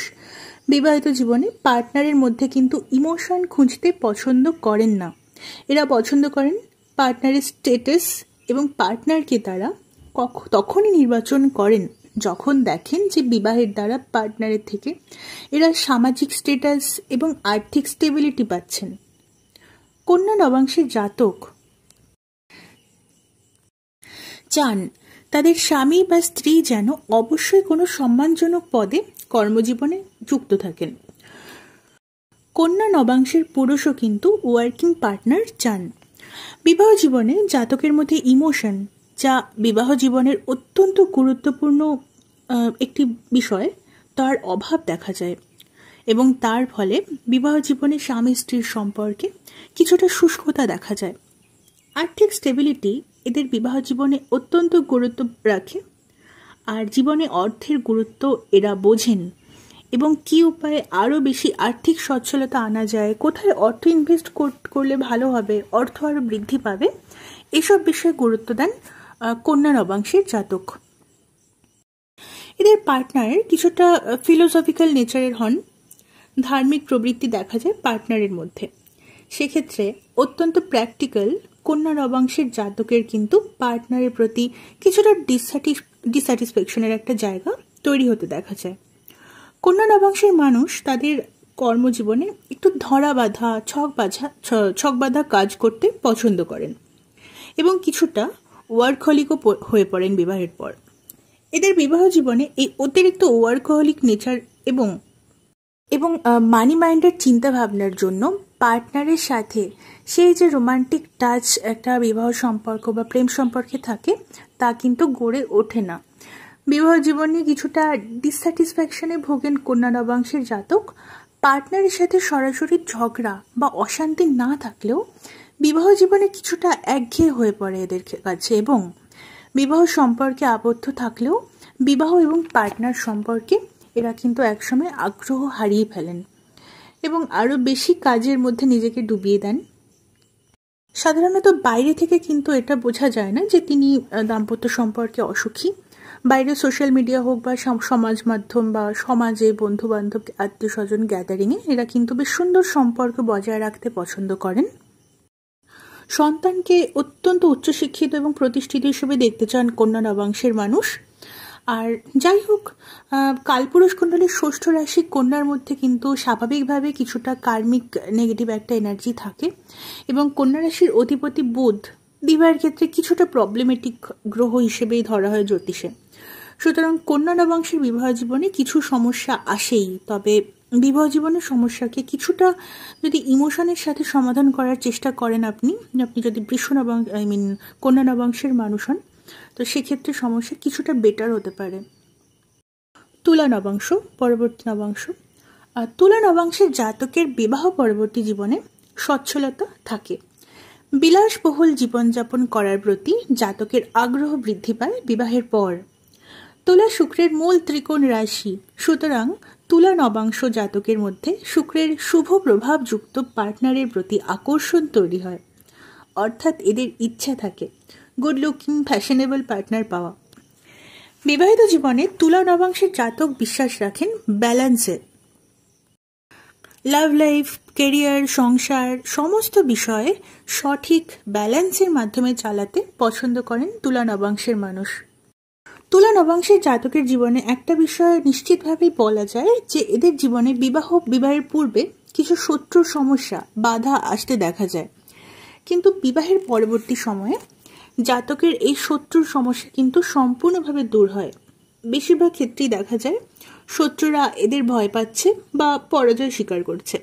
বিবাহিত জীবনে পার্টনারের মধ্যে কিন্তু ইমোশন খুঁজতে পছন্দ করেন না। এরা পছন্দ করেন পার্টনারের স্ট্যাটাস, এবং পার্টনারকে তারা তখনই নির্বাচন করেন যখন দেখেন যে বিবাহের দ্বারা পার্টনারের থেকে এরা সামাজিক স্ট্যাটাস এবং আর্থিক স্টেবিলিটি পাচ্ছেন। কন্যা নবাংশের জাতক চান তাদের স্বামী বা স্ত্রী যেন অবশ্যই কোনো সম্মানজনক পদে কর্মজীবনে যুক্ত থাকেন। কন্যা নবাংশের পুরুষও কিন্তু ওয়ার্কিং পার্টনার চান। বিবাহ জীবনে জাতকের মধ্যে ইমোশন, যা বিবাহ জীবনের অত্যন্ত গুরুত্বপূর্ণ একটি বিষয়, তার অভাব দেখা যায়, এবং তার ফলে বিবাহ জীবনে স্বামী স্ত্রীর সম্পর্কে কিছুটা শুষ্কতা দেখা যায়। আর্থিক স্টেবিলিটি এদের বিবাহ জীবনে অত্যন্ত গুরুত্ব রাখে, আর জীবনে অর্থের গুরুত্ব এরা বোঝেন, এবং কী উপায়ে আরও বেশি আর্থিক সচ্ছলতা আনা যায়, কোথায় অর্থ ইনভেস্ট করলে ভালো হবে, অর্থ আরও বৃদ্ধি পাবে, এসব বিষয়ে গুরুত্ব দেন কন্যা নবাংশের জাতক। এদের পার্টনার কিছুটা ফিলোসফিক্যাল নেচারের হন। ধার্মিক প্রবৃত্তি দেখা যায় পার্টনারের মধ্যে। সেক্ষেত্রে অত্যন্ত প্র্যাকটিক্যাল কন্যা নবাংশের জাতকের কিন্তু পার্টনারের প্রতি কিছুটা ডিস্যাটিসফ্যাকশনের একটা জায়গা তৈরি হতে দেখা যায়। কন্যা নবাংশের মানুষ তাদের কর্মজীবনে একটু ধরা বাঁধা ছক বাঁধা কাজ করতে পছন্দ করেন, এবং কিছুটা ওয়ার্কহলিকও হয়ে পড়েন বিবাহের পর। এদের বিবাহ জীবনে এই অতিরিক্ত ওয়ার্কহলিক নেচার এবং মানি মাইন্ডের চিন্তাভাবনার জন্য পার্টনারের সাথে সেই যে রোমান্টিক টাচ একটা বিবাহ সম্পর্ক বা প্রেম সম্পর্কে থাকে, তা কিন্তু গড়ে ওঠে না। বিবাহ জীবনে কিছুটা ডিসস্যাটিসফ্যাকশনে ভোগেন কন্যা নবাংশের জাতক। পার্টনারের সাথে সরাসরি ঝগড়া বা অশান্তি না থাকলেও বিবাহ জীবনে কিছুটা একঘেয়ে হয়ে পড়ে এদের কাছে, এবং বিবাহ সম্পর্কে আবদ্ধ থাকলেও বিবাহ এবং পার্টনার সম্পর্কে এরা কিন্তু একসময় আগ্রহ হারিয়ে ফেলেন এবং আরও বেশি কাজের মধ্যে নিজেকে ডুবিয়ে দেন। সাধারণত বাইরে থেকে কিন্তু এটা বোঝা যায় না যে তিনি দাম্পত্য সম্পর্কে অসুখী। বাইরে সোশ্যাল মিডিয়া হোক বা সমাজ মাধ্যম বা সমাজে বন্ধু বান্ধব আত্মীয় স্বজন গ্যাদারিংয়ে এরা কিন্তু বেশ সুন্দর সম্পর্ক বজায় রাখতে পছন্দ করেন। সন্তানকে অত্যন্ত উচ্চশিক্ষিত এবং প্রতিষ্ঠিত হিসেবে দেখতে চান কন্যা নবাংশের মানুষ। আর যাই হোক, কালপুরুষ কুণ্ডলীর ষষ্ঠ রাশি কন্যার মধ্যে কিন্তু স্বাভাবিকভাবে কিছুটা কার্মিক নেগেটিভ একটা এনার্জি থাকে, এবং কন্যা রাশির অধিপতি বুধ বিবাহের ক্ষেত্রে কিছুটা প্রবলেমেটিক গ্রহ হিসেবেই ধরা হয় জ্যোতিষে। সুতরাং কন্যা নবাংশের বিবাহ জীবনে কিছু সমস্যা আসেই, তবে বিবাহ জীবনের সমস্যাকে কিছুটা যদি ইমোশনের সাথে সমাধান করার চেষ্টা করেন আপনি যদি কন্যা নবাংশের মানুষ হন, তো সেক্ষেত্রে সমস্যা কিছুটা বেটার হতে পারে। তুলা নবাংশ, পরবর্তী নবাংশ। তুলা নবাংশের জাতকের বিবাহ পরবর্তী জীবনে সচ্ছলতা থাকে। বিলাসবহুল জীবনযাপন করার প্রতি জাতকের আগ্রহ বৃদ্ধি পায় বিবাহের পর। তুলা শুক্রের মূল ত্রিকোণ রাশি, সুতরাং তুলা নবাংশ জাতকের মধ্যে শুক্রের শুভ প্রভাবযুক্ত পার্টনারের প্রতি আকর্ষণ তৈরি হয়। অর্থাৎ এদের ইচ্ছা থাকে গুড লুকিং ফ্যাশনেবল পার্টনার পাওয়া। বিবাহিত জীবনে তুলা নবাংশের জাতক বিশ্বাস রাখেন ব্যালেন্সে। লাভ লাইফ, কেরিয়ার, সংসার সমস্ত বিষয়ে সঠিক ব্যালেন্সের মাধ্যমে চালাতে পছন্দ করেন তুলা নবাংশের মানুষ। তুলা নবাংশের জাতকের জীবনে একটা বিষয় নিশ্চিতভাবেই বলা যায় যে এদের জীবনে বিবাহের পূর্বে কিছু শত্রুর সমস্যা বাধা আসতে দেখা যায়, কিন্তু বিবাহের পরবর্তী সময়ে জাতকের এই শত্রুর সমস্যা কিন্তু সম্পূর্ণভাবে দূর হয়। বেশিরভাগ ক্ষেত্রেই দেখা যায় শত্রুরা এদের ভয় পাচ্ছে বা পরাজয় স্বীকার করছে।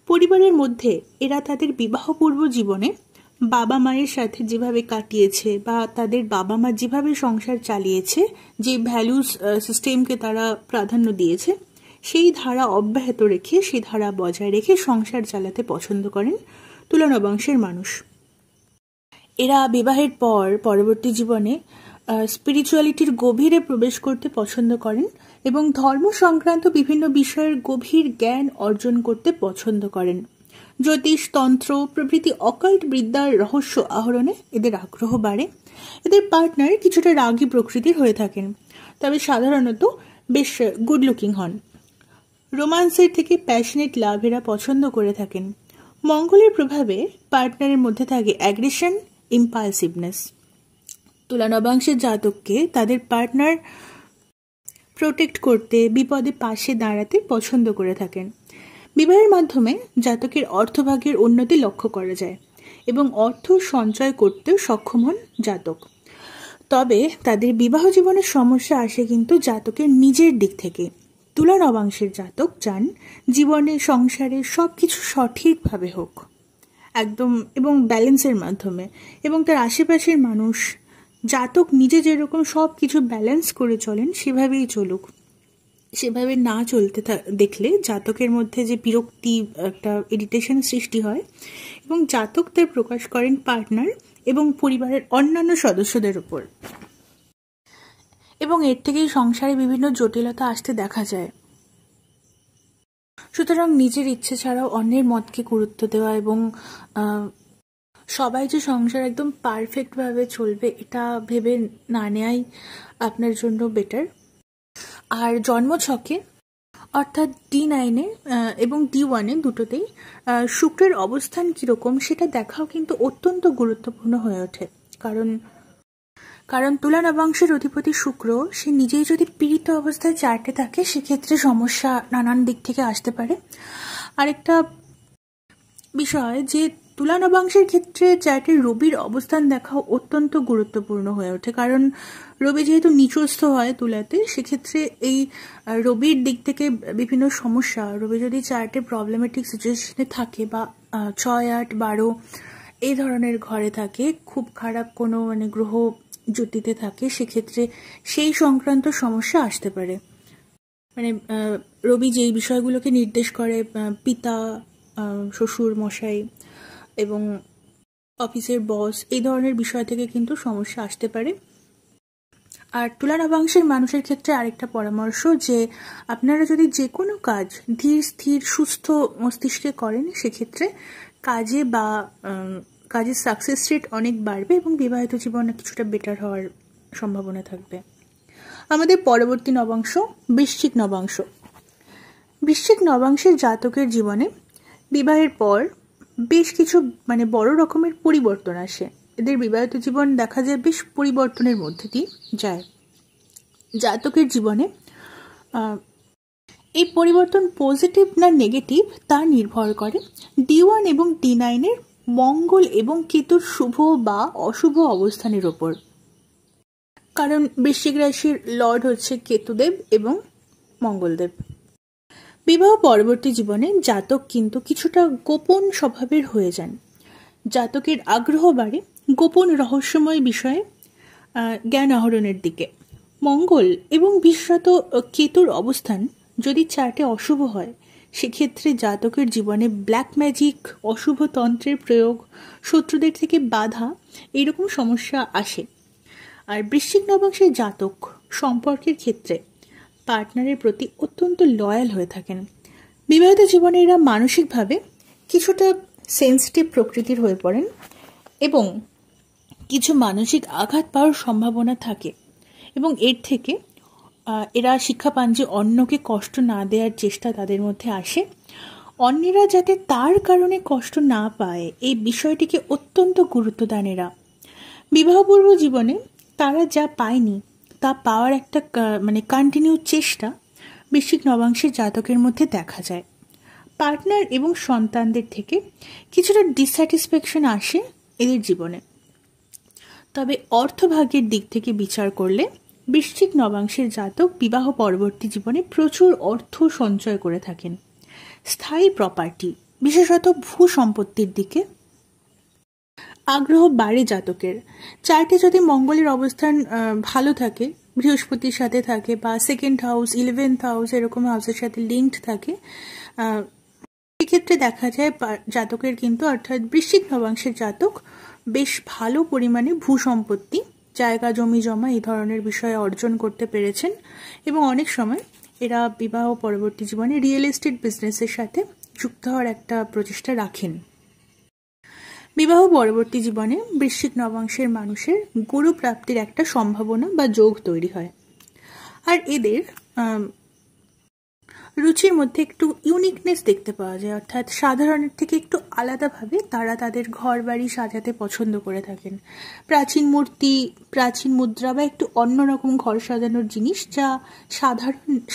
পরিবারের মধ্যে এরা তাদের বিবাহপূর্ব জীবনে বাবা মায়ের সাথে যেভাবে কাটিয়েছে বা তাদের বাবা মা যেভাবে সংসার চালিয়েছে, যে ভ্যালুস সিস্টেমকে তারা প্রাধান্য দিয়েছে, সেই ধারা অব্যাহত রেখে, সেই ধারা বজায় রেখে সংসার চালাতে পছন্দ করেন তুলা নবাংশের মানুষ। এরা বিবাহের পরবর্তী জীবনে স্পিরিচুয়ালিটির গভীরে প্রবেশ করতে পছন্দ করেন এবং ধর্ম সংক্রান্ত বিভিন্ন বিষয়ের গভীর জ্ঞান অর্জন করতে পছন্দ করেন। জ্যোতিষ, তন্ত্র প্রভৃতি অকাল্ট বিদ্যার রহস্য আহরণে এদের আগ্রহ বাড়ে। এদের পার্টনার কিছুটা রাগী প্রকৃতির হয়ে থাকেন, তবে সাধারণত বেশ গুড লুকিং হন। রোমান্সের থেকে প্যাশনেট লাভ এরা পছন্দ করে থাকেন। মঙ্গলের প্রভাবে পার্টনারের মধ্যে থাকে অ্যাগ্রেশন, ইম্পালসিভনেস। তুলা নবাংশের জাতককে তাদের পার্টনার প্রোটেক্ট করতে, বিপদে পাশে দাঁড়াতে পছন্দ করে থাকেন। বিবাহের মাধ্যমে জাতকের অর্থভাগ্যের উন্নতি লক্ষ্য করা যায় এবং অর্থ সঞ্চয় করতেও সক্ষম হন জাতক। তবে তাদের বিবাহ জীবনের সমস্যা আসে কিন্তু জাতকের নিজের দিক থেকে। তুলা নবাংশের জাতক চান জীবনে, সংসারে সবকিছু সঠিকভাবে হোক, একদম এবং ব্যালেন্সের মাধ্যমে, এবং তার আশেপাশের মানুষ, জাতক নিজে যেরকম সব কিছু ব্যালেন্স করে চলেন সেভাবেই চলুক। সেভাবে না চলতে দেখলে জাতকের মধ্যে যে বিরক্তি, একটা ইরিটেশন সৃষ্টি হয় এবং জাতক তার প্রকাশ করেন পার্টনার এবং পরিবারের অন্যান্য সদস্যদের উপর, এবং এর থেকেই সংসারে বিভিন্ন জটিলতা আসতে দেখা যায়। সুতরাং নিজের ইচ্ছে ছাড়াও অন্যের মতকে গুরুত্ব দেওয়া এবং সবাই যে সংসার একদম পারফেক্টভাবে চলবে এটা ভেবে না নেওয়াই আপনার জন্য বেটার। আর জন্মছকে অর্থাৎ D9 এবং D1 দুটোতেই শুক্রের অবস্থান কীরকম সেটা দেখাও কিন্তু অত্যন্ত গুরুত্বপূর্ণ হয়ে ওঠে। কারণ তুলা নবাংশের অধিপতি শুক্র, সে নিজেই যদি পীড়িত অবস্থায় চার্টে থাকে সেক্ষেত্রে সমস্যা নানান দিক থেকে আসতে পারে। আরেকটা বিষয় যে তুলা নবাংশের ক্ষেত্রে চার্টের রবির অবস্থান দেখাও অত্যন্ত গুরুত্বপূর্ণ হয়ে ওঠে, কারণ রবি যেহেতু নিচস্থ হয় তুলাতে, সেক্ষেত্রে এই রবির দিক থেকে বিভিন্ন সমস্যা, রবি যদি চার্টে প্রবলেমেটিক সিচুয়েশনে থাকে বা 6, 8, 12 এই ধরনের ঘরে থাকে, খুব খারাপ কোনো গ্রহ জুটিতে থাকে, সেক্ষেত্রে সেই সংক্রান্ত সমস্যা আসতে পারে। রবি যেই বিষয়গুলোকে নির্দেশ করে, পিতা, শ্বশুর মশাই এবং অফিসের বস, এই ধরনের বিষয় থেকে কিন্তু সমস্যা আসতে পারে। আর তুলা নবাংশের মানুষের ক্ষেত্রে আরেকটা পরামর্শ যে আপনারা যদি যে কোনো কাজ ধীর স্থির সুস্থ মস্তিষ্কে করেন, সেক্ষেত্রে কাজের সাকসেস রেট অনেক বাড়বে এবং বিবাহিত জীবন কিছুটা বেটার হওয়ার সম্ভাবনা থাকবে। আমাদের পরবর্তী নবাংশ বৃশ্চিক নবাংশ। বৃশ্চিক নবাংশের জাতকের জীবনে বিবাহের পর বেশ কিছু বড় রকমের পরিবর্তন আসে। এদের বিবাহিত জীবন দেখা যায় বেশ পরিবর্তনের মধ্যে দিয়ে যায়। জাতকের জীবনে এই পরিবর্তন পজিটিভ না নেগেটিভ তা নির্ভর করে D1 এবং D9 মঙ্গল এবং কেতুর শুভ বা অশুভ অবস্থানের ওপর। কারণ বৃশ্চিক রাশির লর্ড হচ্ছে কেতুদেব এবং মঙ্গলদেব। বিবাহ পরবর্তী জীবনে জাতক কিন্তু কিছুটা গোপন স্বভাবের হয়ে যান। জাতকের আগ্রহ বাড়ে গোপন রহস্যময় বিষয়ে জ্ঞান আহরণের দিকে। মঙ্গল এবং বিশেষত কেতুর অবস্থান যদি চার্টে অশুভ হয়, সেক্ষেত্রে জাতকের জীবনে ব্ল্যাক ম্যাজিক, অশুভ তন্ত্রের প্রয়োগ, শত্রুদের থেকে বাধা, এইরকম সমস্যা আসে। আর বৃশ্চিক নবাংশের জাতক সম্পর্কের ক্ষেত্রে পার্টনারের প্রতি অত্যন্ত লয়াল হয়ে থাকেন। বিবাহিত জীবনে এরা মানসিকভাবে কিছুটা সেন্সিটিভ প্রকৃতির হয়ে পড়েন এবং কিছু মানসিক আঘাত পাওয়ার সম্ভাবনা থাকে, এবং এর থেকে এরা শিক্ষা পান যে অন্যকে কষ্ট না দেওয়ার চেষ্টা তাদের মধ্যে আসে। অন্যেরা যাতে তার কারণে কষ্ট না পায় এই বিষয়টিকে অত্যন্ত গুরুত্ব দেন এরা। বিবাহপূর্ব জীবনে তারা যা পায়নি তা পাওয়ার একটা কন্টিনিউ চেষ্টা বৃশ্চিক নবাংশের জাতকের মধ্যে দেখা যায়। পার্টনার এবং সন্তানদের থেকে কিছুটা ডিসস্যাটিসফ্যাকশন আসে এদের জীবনে। তবে অর্থভাগ্যের দিক থেকে বিচার করলে বৃশ্চিক নবাংশের জাতক বিবাহ পরবর্তী জীবনে প্রচুর অর্থ সঞ্চয় করে থাকেন। স্থায়ী প্রপার্টি, বিশেষত ভূ সম্পত্তির দিকে আগ্রহ বাড়ে জাতকের। চার্টে যদি মঙ্গলের অবস্থান ভালো থাকে, বৃহস্পতির সাথে থাকে, বা সেকেন্ড হাউস, 11th হাউস এরকম হাউসের সাথে লিঙ্কড থাকে, সেক্ষেত্রে দেখা যায় জাতকের কিন্তু, অর্থাৎ বৃশ্চিক নবাংশের জাতক বেশ ভালো পরিমাণে ভূ সম্পত্তি, জায়গা জমি জমা এই ধরনের বিষয়ে অর্জন করতে পেরেছেন, এবং অনেক সময় এরা বিবাহ পরবর্তী জীবনে রিয়েল এস্টেট বিজনেসের সাথে যুক্ত হওয়ার একটা প্রচেষ্টা রাখেন। বিবাহ পরবর্তী জীবনে বৃশ্চিক নবাংশের মানুষের গুরু প্রাপ্তির একটা সম্ভাবনা বা যোগ তৈরি হয়। আর এদের রুচির মধ্যে একটু ইউনিকনেস দেখতে পাওয়া যায়, অর্থাৎ সাধারণের থেকে একটু আলাদাভাবে তারা তাদের ঘর বাড়ি সাজাতে পছন্দ করে থাকেন। প্রাচীন মূর্তি, প্রাচীন মুদ্রা বা একটু অন্যরকম ঘর সাজানোর জিনিস যা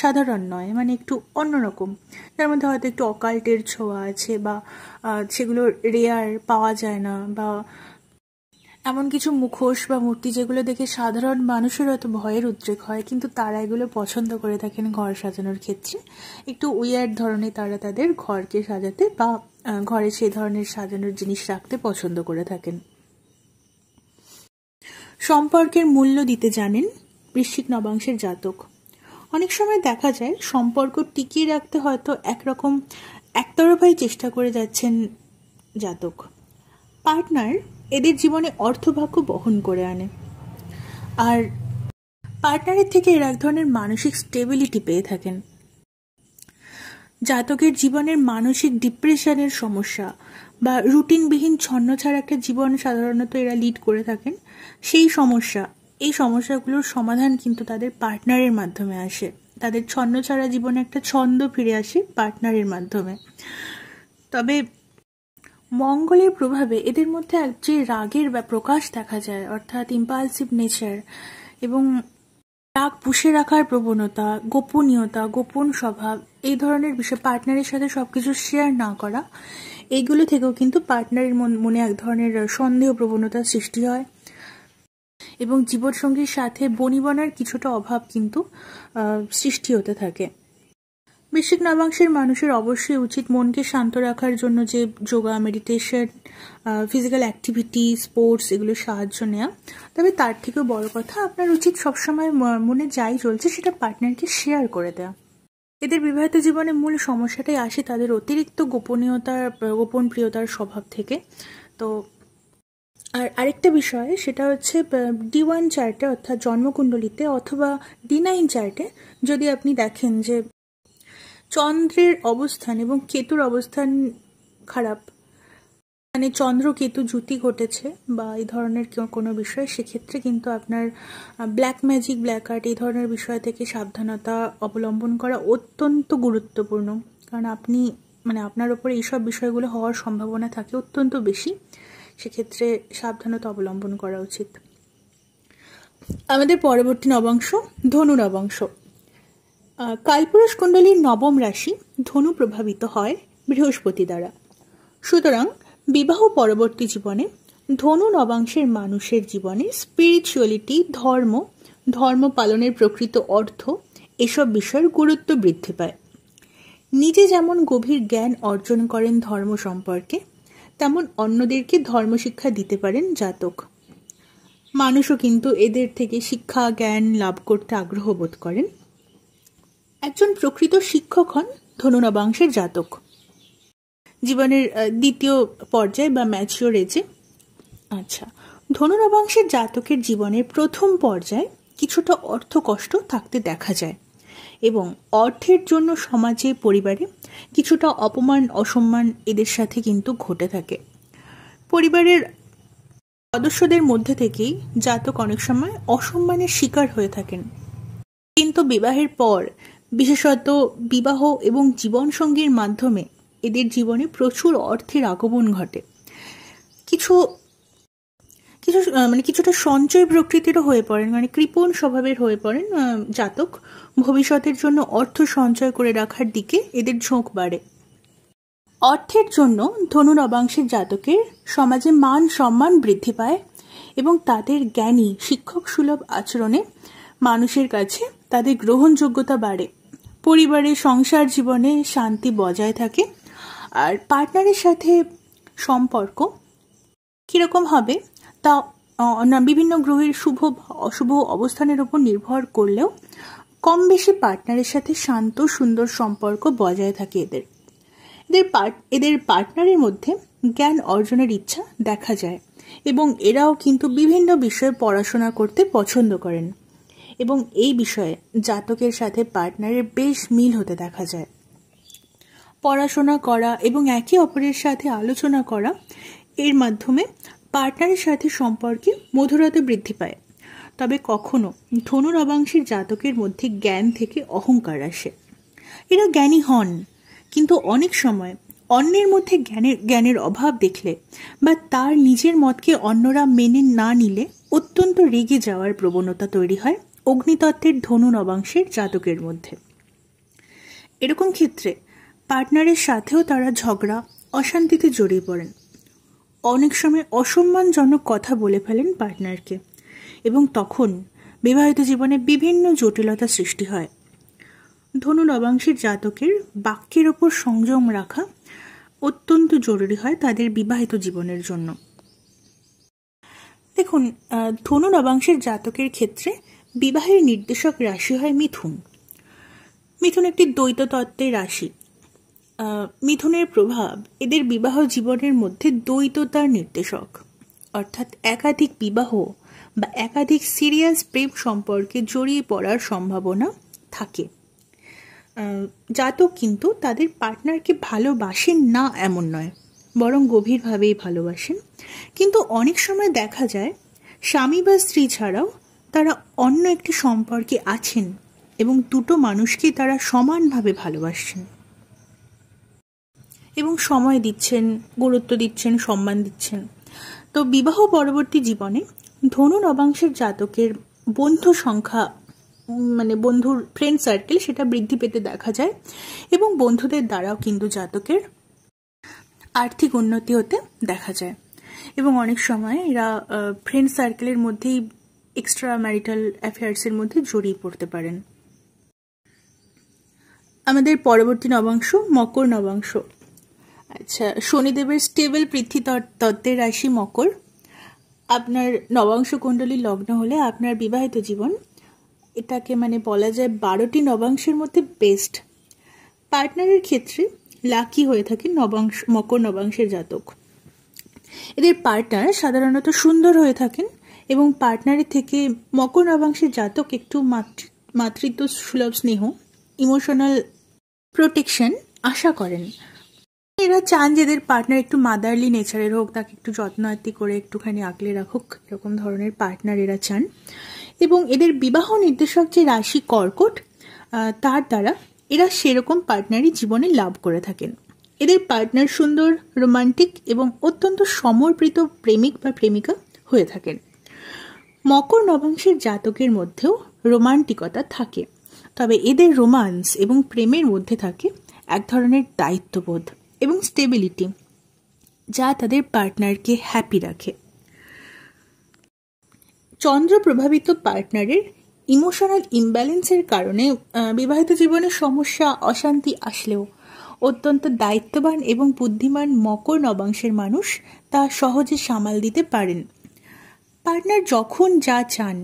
সাধারণ নয়, মানে একটু অন্যরকম, যার মধ্যে হয়তো একটু অকাল্টের ছোঁয়া আছে, বা সেগুলো রেয়ার, পাওয়া যায় না, বা এমন কিছু মুখোশ বা মূর্তি যেগুলো দেখে সাধারণ মানুষের হয়তো ভয়ের উদ্রেক হয়, কিন্তু তারা এগুলো পছন্দ করে থাকেন ঘর সাজানোর ক্ষেত্রে। একটু উইয়ার্ড ধরনের তারা তাদের ঘরকে সাজাতে বা ঘরে সেই ধরনের সাজানোর জিনিস রাখতে পছন্দ করে থাকেন। সম্পর্কের মূল্য দিতে জানেন বৃশ্চিক নবাংশের জাতক। অনেক সময় দেখা যায় সম্পর্ক টিকিয়ে রাখতে হয়তো একতরফাই চেষ্টা করে যাচ্ছেন জাতক। পার্টনার এদের জীবনে অর্থভাগ্য বহন করে আনে, আর পার্টনারের থেকে এর এক ধরনের মানসিক স্টেবিলিটি পেয়ে থাকেন। জাতকের জীবনের মানসিক ডিপ্রেশনের সমস্যা বা রুটিনবিহীন ছন্নছাড়া একটা জীবন সাধারণত এরা লিড করে থাকেন, এই সমস্যাগুলোর সমাধান কিন্তু তাদের পার্টনারের মাধ্যমে আসে। তাদের ছন্নছাড়া জীবনে একটা ছন্দ ফিরে আসে পার্টনারের মাধ্যমে। তবে মঙ্গলের প্রভাবে এদের মধ্যে যে রাগের বা প্রকাশ দেখা যায়, অর্থাৎ ইম্পালসিভ নেচার এবং রাগ পুষে রাখার প্রবণতা, গোপনীয়তা, গোপন স্বভাব, এই ধরনের বিষয়, পার্টনারের সাথে সবকিছু শেয়ার না করা, এইগুলো থেকেও কিন্তু পার্টনারের মনে এক ধরনের সন্দেহ প্রবণতার সৃষ্টি হয়, এবং জীবনসঙ্গীর সাথে বনিবনার কিছুটা অভাব কিন্তু সৃষ্টি হতে থাকে। বৃশ্চিক নবাংশের মানুষের অবশ্যই উচিত মনকে শান্ত রাখার জন্য যে yoga, meditation, physical activity, sports, এগুলো সাহায্য নেওয়া। তবে তার থেকেও বড় কথা, আপনার উচিত সবসময় মনে যাই চলছে সেটা পার্টনারকে শেয়ার করে দেওয়া। এদের বিবাহিত জীবনে মূল সমস্যাটাই আসে তাদের অতিরিক্ত গোপন প্রিয়তার স্বভাব থেকে। তো আর আরেকটা বিষয়, সেটা হচ্ছে D1 চার্টে, অর্থাৎ জন্মকুণ্ডলিতে, অথবা D9 চার্টে যদি আপনি দেখেন যে চন্দ্রের অবস্থান এবং কেতুর অবস্থান খারাপ, মানে চন্দ্র কেতু যুতি ঘটেছে বা এই ধরনের কোনো বিষয়, সেক্ষেত্রে কিন্তু আপনার ব্ল্যাক ম্যাজিক, ব্ল্যাক আর্ট এই ধরনের বিষয় থেকে সাবধানতা অবলম্বন করা অত্যন্ত গুরুত্বপূর্ণ। কারণ আপনার ওপরে এইসব বিষয়গুলো হওয়ার সম্ভাবনা থাকে অত্যন্ত বেশি, সেক্ষেত্রে সাবধানতা অবলম্বন করা উচিত। আমাদের পরবর্তী নবাংশ ধনু নবাংশ। কালপুরুষ কুণ্ডলীর নবম রাশি ধনু প্রভাবিত হয় বৃহস্পতি দ্বারা। সুতরাং বিবাহ পরবর্তী জীবনে ধনু নবাংশের মানুষের জীবনে স্পিরিচুয়ালিটি, ধর্ম পালনের প্রকৃত অর্থ, এসব বিষয়ের গুরুত্ব বৃদ্ধি পায়। নিজে যেমন গভীর জ্ঞান অর্জন করেন ধর্ম সম্পর্কে, তেমন অন্যদেরকে ধর্মশিক্ষা দিতে পারেন জাতক। মানুষও কিন্তু এদের থেকে শিক্ষা জ্ঞান লাভ করতে আগ্রহ বোধ করেন। একজন প্রকৃত শিক্ষক হন ধনু নবাংশের জাতক জীবনের দ্বিতীয় পর্যায়ে বা ম্যাচিওর এজে। আচ্ছা, ধনু নবাংশের জাতকের জীবনের প্রথম পর্যায়ে কিছুটা অর্থ কষ্ট থাকতে দেখা যায়, এবং অর্থের জন্য সমাজে, পরিবারে কিছুটা অপমান, অসম্মান এদের সাথে কিন্তু ঘটে থাকে। পরিবারের সদস্যদের মধ্যে থেকেই জাতক অনেক সময় অসম্মানের শিকার হয়ে থাকেন। কিন্তু বিবাহের পর, বিশেষত বিবাহ এবং জীবনসঙ্গীর মাধ্যমে এদের জীবনে প্রচুর অর্থের আগমন ঘটে। কিছু কিছু কিছুটা সঞ্চয় প্রকৃতিরও হয়ে পড়েন, কৃপণ স্বভাবের হয়ে পড়েন জাতক। ভবিষ্যতের জন্য অর্থ সঞ্চয় করে রাখার দিকে এদের ঝোঁক বাড়ে। অর্থের জন্য ধনু নবাংশের জাতকের সমাজে মান সম্মান বৃদ্ধি পায় এবং তাদের জ্ঞানী শিক্ষক সুলভ আচরণে মানুষের কাছে তাদের গ্রহণযোগ্যতা বাড়ে। পরিবারে সংসার জীবনে শান্তি বজায় থাকে। আর পার্টনারের সাথে সম্পর্ক কীরকম হবে তা বিভিন্ন গ্রহের শুভ অশুভ অবস্থানের উপর নির্ভর করলেও কম বেশি পার্টনারের সাথে শান্ত সুন্দর সম্পর্ক বজায় থাকে। এদের পার্টনারের মধ্যে জ্ঞান অর্জনের ইচ্ছা দেখা যায় এবং এরাও কিন্তু বিভিন্ন বিষয়ে পড়াশোনা করতে পছন্দ করেন এবং এই বিষয়ে জাতকের সাথে পার্টনারের বেশ মিল হতে দেখা যায়। পড়াশোনা করা এবং একে অপরের সাথে আলোচনা করা এর মাধ্যমে পার্টনারের সাথে সম্পর্কে মধুরতা বৃদ্ধি পায়। তবে কখনো ধনু নবাংশের জাতকের মধ্যে জ্ঞান থেকে অহংকার আসে। এরা জ্ঞানী হন, কিন্তু অনেক সময় অন্যের মধ্যে জ্ঞানের অভাব দেখলে বা তার নিজের মতকে অন্যরা মেনে না নিলে অত্যন্ত রেগে যাওয়ার প্রবণতা তৈরি হয় অগ্নিতত্ত্বের ধনু নবাংশের জাতকের মধ্যে। এরকম ক্ষেত্রে পার্টনারের সাথেও তারা ঝগড়া অশান্তিতে জড়িয়ে পড়েন। অনেক সময় অসম্মানজনক কথা বলে ফেলেন পার্টনারকে এবং তখন বিবাহিত জীবনে বিভিন্ন জটিলতা সৃষ্টি হয়। ধনু নবাংশের জাতকের বাক্যের ওপর সংযম রাখা অত্যন্ত জরুরি হয় তাদের বিবাহিত জীবনের জন্য। দেখুন, ধনু নবাংশের জাতকের ক্ষেত্রে বিবাহের নির্দেশক রাশি হয় মিথুন। মিথুন একটি দ্বৈত তত্ত্বের রাশি। মিথুনের প্রভাব এদের বিবাহ জীবনের মধ্যে দ্বৈততার নির্দেশক, অর্থাৎ একাধিক বিবাহ বা একাধিক সিরিয়াস প্রেম সম্পর্কে জড়িয়ে পড়ার সম্ভাবনা থাকে। জাতক কিন্তু তাদের পার্টনারকে ভালোবাসেন না এমন নয়, বরং গভীরভাবেই ভালোবাসেন। কিন্তু অনেক সময় দেখা যায় স্বামী বা স্ত্রী ছাড়াও তারা অন্য একটি সম্পর্কে আছেন এবং দুটো মানুষকে তারা সমানভাবে ভালোবাসছেন এবং সময় দিচ্ছেন, গুরুত্ব দিচ্ছেন, সম্মান দিচ্ছেন। তো বিবাহ পরবর্তী জীবনে ধনু নবাংশের জাতকের বন্ধু সংখ্যা, বন্ধুর ফ্রেন্ড সার্কেল, সেটা বৃদ্ধি পেতে দেখা যায় এবং বন্ধুদের দ্বারাও কিন্তু জাতকের আর্থিক উন্নতি হতে দেখা যায় এবং অনেক সময় এরা ফ্রেন্ড সার্কেলের মধ্যেই এক্সট্রা ম্যারিটাল অ্যাফেয়ার্সের মধ্যে জড়িয়ে পড়তে পারেন। আমাদের পরবর্তী নবাংশ মকর নবাংশ। আচ্ছা, শনিদেবের স্টেবল পৃথ্বী তত্ত্বের রাশি মকর। আপনার নবাংশ কুণ্ডলী লগ্ন হলে আপনার বিবাহিত জীবন এটাকে বলা যায় 12টি নবাংশের মধ্যে বেস্ট। পার্টনারের ক্ষেত্রে লাকি হয়ে থাকে মকর নবাংশের জাতক। এদের পার্টনার সাধারণত সুন্দর হয়ে থাকেন এবং পার্টনারের থেকে মকর নবাংশের জাতক একটু মাতৃত্ব সুলভ স্নেহ, ইমোশনাল প্রোটেকশন আশা করেন। এরা চান যে এদের পার্টনার একটু মাদারলি নেচারের হোক, তাকে একটু যত্নার্থী করে একটুখানি আগলে রাখুক, এরকম ধরনের পার্টনার এরা চান। এবং এদের বিবাহ নির্দেশক যে রাশি কর্কট, তার দ্বারা এরা সেরকম পার্টনারই জীবনে লাভ করে থাকেন। এদের পার্টনার সুন্দর, রোমান্টিক এবং অত্যন্ত সমর্পিত প্রেমিক বা প্রেমিকা হয়ে থাকেন। মকর নবাংশের জাতকের মধ্যেও রোমান্টিকতা থাকে, তবে এদের রোমান্স এবং প্রেমের মধ্যে থাকে এক ধরনের দায়িত্ববোধ এবং স্টেবিলিটি, যা তাদের পার্টনারকে হ্যাপি রাখে। চন্দ্র প্রভাবিত পার্টনারের ইমোশনাল ইমব্যালেন্সের কারণে বিবাহিত জীবনে সমস্যা অশান্তি আসলেও অত্যন্ত দায়িত্ববান এবং বুদ্ধিমান মকর নবাংশের মানুষ তা সহজে সামাল দিতে পারেন। পার্টনার যখন যা চান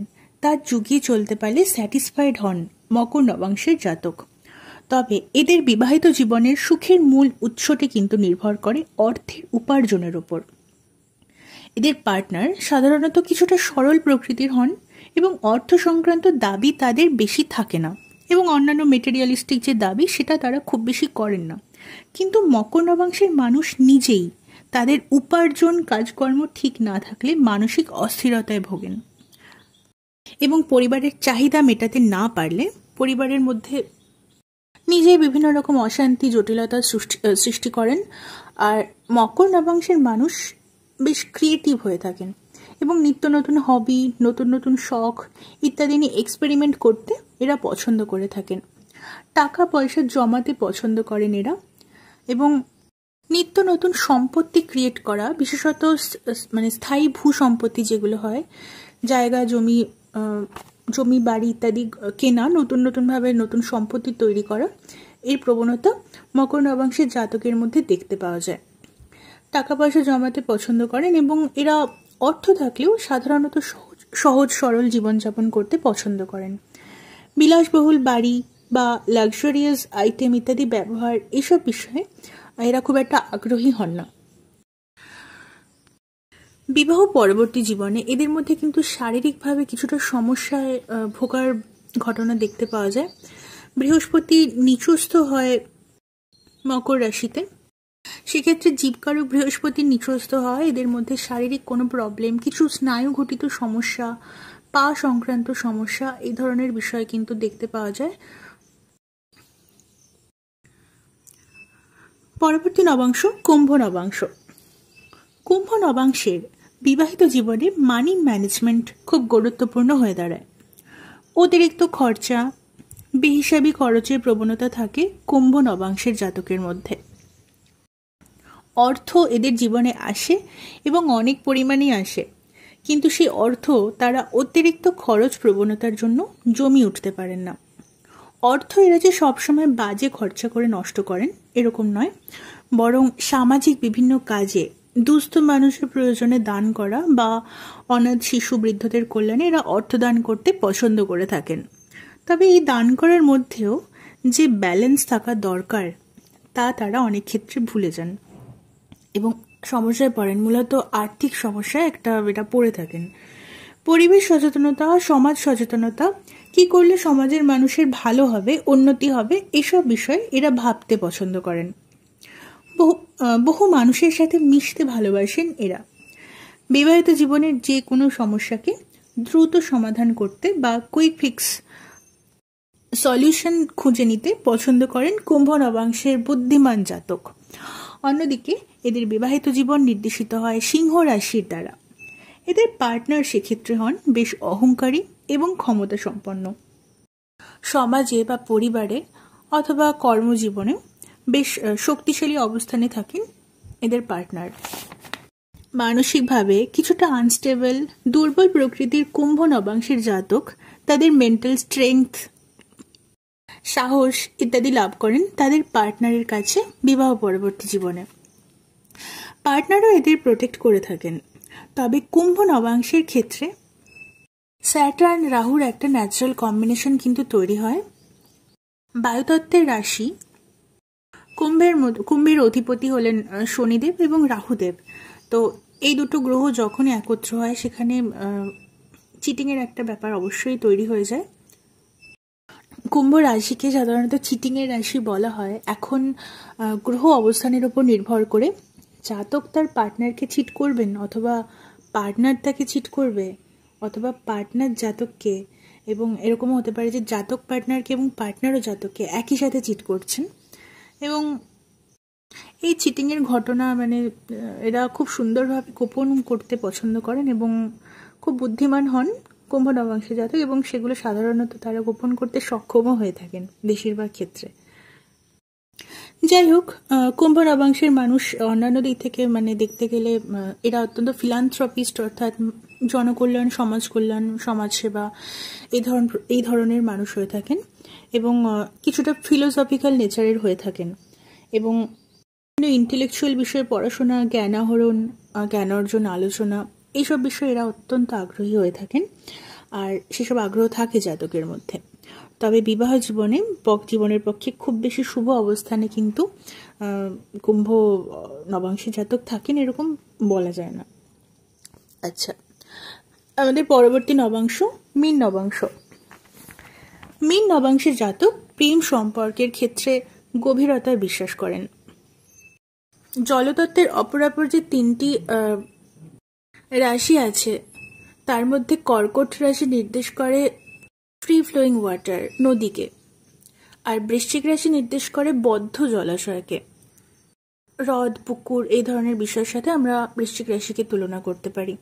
তা জুগিয়ে চলতে পারলে স্যাটিসফাইড হন মকর নবাংশের জাতক। তবে এদের বিবাহিত জীবনের সুখের মূল উৎসটি কিন্তু নির্ভর করে অর্থের উপার্জনের ওপর। এদের পার্টনার সাধারণত কিছুটা সরল প্রকৃতির হন এবং অর্থ সংক্রান্ত দাবি তাদের বেশি থাকে না এবং অন্যান্য মেটেরিয়ালিস্টিক যে দাবি সেটা তারা খুব বেশি করেন না। কিন্তু মকর নবাংশের মানুষ নিজেই তাদের উপার্জন কাজকর্ম ঠিক না থাকলে মানসিক অস্থিরতায় ভোগেন এবং পরিবারের চাহিদা মেটাতে না পারলে পরিবারের মধ্যে নিজেই বিভিন্ন রকম অশান্তি জটিলতার সৃষ্টি করেন। আর মকর নবাংশের মানুষ বেশ ক্রিয়েটিভ হয়ে থাকেন এবং নিত্য নতুন হবি, নতুন নতুন শখ ইত্যাদি নিয়ে এক্সপেরিমেন্ট করতে এরা পছন্দ করে থাকেন। টাকা পয়সা জমাতে পছন্দ করেন এরা এবং নিত্য নতুন সম্পত্তি ক্রিয়েট করা, বিশেষত মানে স্থায়ী ভূ সম্পত্তি যেগুলো হয়, জায়গা জমি বাড়ি ইত্যাদি কেনা, নতুন নতুনভাবে নতুন সম্পত্তি তৈরি করা, এই প্রবণতা মকর নবাংশের জাতকের মধ্যে দেখতে পাওয়া যায়। টাকা পয়সা জমাতে পছন্দ করেন এবং এরা অর্থ থাকলেও সাধারণত সহজ সরল জীবনযাপন করতে পছন্দ করেন। বিলাসবহুল বাড়ি বা লাক্সারিয়াস আইটেম ইত্যাদি ব্যবহার, এসব বিষয়ে এরা খুব একটা আগ্রহী হন না। বিবাহ পরবর্তী জীবনে এদের মধ্যে কিন্তু শারীরিকভাবে কিছুটা সমস্যায় ভোগার ঘটনা দেখতে পাওয়া যায়। বৃহস্পতি নিচস্থ হয় মকর রাশিতে, সেক্ষেত্রে জীবকারক বৃহস্পতি নিচস্থ হয় এদের মধ্যে শারীরিক কোনো প্রবলেম, কিছু স্নায়ু ঘটিত সমস্যা, পা সংক্রান্ত সমস্যা, এই ধরনের বিষয় কিন্তু দেখতে পাওয়া যায়। পরবর্তী নবাংশ কুম্ভ নবাংশ। কুম্ভ নবাংশের বিবাহিত জীবনে মানি ম্যানেজমেন্ট খুব গুরুত্বপূর্ণ হয়ে দাঁড়ায়। অতিরিক্ত খরচা, বেহিসাবি খরচের প্রবণতা থাকে কুম্ভ নবাংশের জাতকের মধ্যে। অর্থ এদের জীবনে আসে এবং অনেক পরিমাণেই আসে, কিন্তু সেই অর্থ তারা অতিরিক্ত খরচ প্রবণতার জন্য জমিয়ে উঠতে পারেন না। অর্থ এরা যে সবসময় বাজে খরচা করে নষ্ট করেন এরকম নয়, বরং সামাজিক বিভিন্ন কাজে, দুস্থ মানুষের প্রয়োজনে দান করা বা অনাথ শিশু বৃদ্ধদের কল্যাণে এরা অর্থ দান করতে পছন্দ করে থাকেন। তবে এই দান করার মধ্যেও যে ব্যালেন্স থাকা দরকার তা তারা অনেক ক্ষেত্রে ভুলে যান এবং সমস্যায় পড়েন, মূলত আর্থিক সমস্যায় এটা পড়ে থাকেন। পরিবেশ সচেতনতা, সমাজ সচেতনতা, কি করলে সমাজের মানুষের ভালো হবে, উন্নতি হবে, এসব বিষয়ে এরা ভাবতে পছন্দ করেন। বহু মানুষের সাথে মিশতে ভালোবাসেন এরা। বিবাহিত জীবনের যে কোনো সমস্যাকে দ্রুত সমাধান করতে বা কুইক ফিক্স সলিউশন খুঁজে নিতে পছন্দ করেন কুম্ভ নবাংশের বুদ্ধিমান জাতক। অন্যদিকে এদের বিবাহিত জীবন নির্দেশিত হয় সিংহ রাশির দ্বারা। এদের পার্টনার সেক্ষেত্রে হন বেশ অহংকারী এবং ক্ষমতা সম্পন্ন। সমাজে বা পরিবারে অথবা কর্মজীবনে বেশ শক্তিশালী অবস্থানে থাকেন এদের পার্টনার। মানসিকভাবে কিছুটা আনস্টেবল, দুর্বল প্রকৃতির কুম্ভ নবাংশের জাতক তাদের মেন্টাল স্ট্রেংথ, সাহস ইত্যাদি লাভ করেন তাদের পার্টনারের কাছে বিবাহ পরবর্তী জীবনে। পার্টনারও এদের প্রোটেক্ট করে থাকেন। তবে কুম্ভ নবাংশের ক্ষেত্রে স্যাটার্ন রাহুর একটা ন্যাচারাল কম্বিনেশন কিন্তু তৈরি হয়। বায়ুতত্ত্বের রাশি কুম্ভের অধিপতি হলেন শনিদেব এবং রাহুদেব। তো এই দুটো গ্রহ যখনই একত্র হয় সেখানে চিটিংয়ের একটা ব্যাপার অবশ্যই তৈরি হয়ে যায়। কুম্ভ রাশিকে সাধারণত চিটিংয়ের রাশি বলা হয়। এখন গ্রহ অবস্থানের উপর নির্ভর করে জাতক তার পার্টনারকে চিট করবেন, অথবা পার্টনার তাকে চিট করবে, অথবা পার্টনার জাতককে, এবং এরকমও হতে পারে যে জাতক পার্টনারকে এবং পার্টনারও জাতককে একই সাথে চিট করছেন। এবং এই চিটিংয়ের ঘটনা এরা খুব সুন্দরভাবে গোপন করতে পছন্দ করেন এবং খুব বুদ্ধিমান হন কুম্ভ নবাংশের জাতক, এবং সেগুলো সাধারণত তারা গোপন করতে সক্ষমও হয়ে থাকেন বেশিরভাগ ক্ষেত্রে। যাই হোক, কুম্ভ নবাংশের মানুষ অন্যান্য দিক থেকে দেখতে গেলে এরা অত্যন্ত ফিলান্থ্রপিস্ট, অর্থাৎ জনকল্যাণ, সমাজ কল্যাণ, সমাজসেবা এই ধরনের মানুষ হয়ে থাকেন এবং কিছুটা ফিলোসফিক্যাল নেচারের হয়ে থাকেন এবং ইন্টেলেকচুয়াল বিষয়ে পড়াশোনা, জ্ঞান আহরণ, জ্ঞান অর্জন, আলোচনা, এইসব বিষয়ে এরা অত্যন্ত আগ্রহী হয়ে থাকেন আর সেসব আগ্রহ থাকে জাতকের মধ্যে। তবে বিবাহ জীবনের পক্ষে খুব বেশি শুভ অবস্থানে কিন্তু কুম্ভ নবাংশের জাতক থাকেন এরকম বলা যায় না। আচ্ছা, আমাদের পরবর্তী নবাংশ মীন নবাংশ। মীন নবাংশের জাতক প্রেম সম্পর্কের ক্ষেত্রে গভীরতায় বিশ্বাস করেন। জলতত্ত্বের অপরাপর যে 3টি রাশি আছে তার মধ্যে কর্কট রাশি নির্দেশ করে ফ্রি ফ্লোয়িং ওয়াটার, নদীকে, আর বৃশ্চিক রাশি নির্দেশ করে বদ্ধ জলাশয়কে। হ্রদ, পুকুর এই ধরনের বিষয়ের সাথে আমরা বৃশ্চিক রাশিকে তুলনা করতে পারি।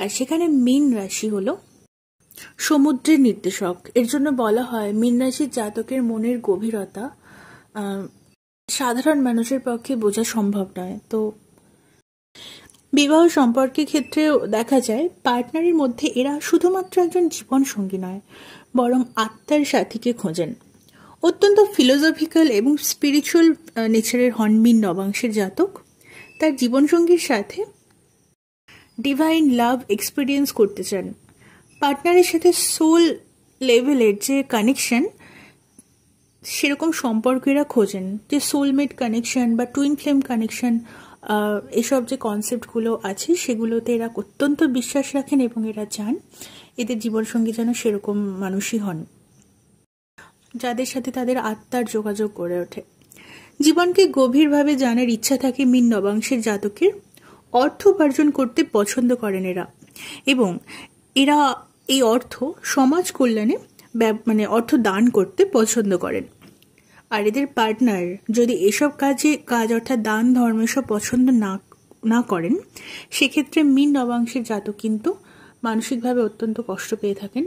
আর সেখানে মীন রাশি হলো সমুদ্রের নির্দেশক। এর জন্য বলা হয় মীন রাশির জাতকের মনের গভীরতা সাধারণ মানুষের পক্ষে বোঝা সম্ভব নয়। তো বিবাহ সম্পর্কের ক্ষেত্রেও দেখা যায় পার্টনারের মধ্যে এরা শুধুমাত্র একজন জীবন সঙ্গী নয়, বরং আত্মার সাথীকে খোঁজেন। অত্যন্ত ফিলোসফিক্যাল এবং স্পিরিচুয়াল নেচারের হন মীন নবাংশের জাতক। তার জীবনসঙ্গীর সাথে ডিভাইন লাভ এক্সপিরিয়েন্স করতে চান। পার্টনারের সাথে সোল লেভেলের যে কানেকশন, সেরকম সম্পর্ক এরা খোঁজেন, যে সোলমেট কানেকশন বা টুইন ফ্লেম কানেকশন, এসব যে কনসেপ্টগুলো আছে সেগুলোতে এরা অত্যন্ত বিশ্বাস রাখেন এবং এরা চান এদের জীবনসঙ্গী যেন সেরকম মানুষই হন যাদের সাথে তাদের আত্মার যোগাযোগ গড়ে ওঠে। জীবনকে গভীরভাবে জানার ইচ্ছা থাকে মীন নবাংশের জাতকের। অর্থ উপার্জন করতে পছন্দ করেন এরা, এবং এরা এই অর্থ সমাজ কল্যাণে অর্থ দান করতে পছন্দ করেন। আর এদের পার্টনার যদি এসব কাজ অর্থাৎ দান ধর্ম এসব পছন্দ না করেন, সেক্ষেত্রে মীন নবাংশের জাতক কিন্তু মানসিকভাবে অত্যন্ত কষ্ট পেয়ে থাকেন।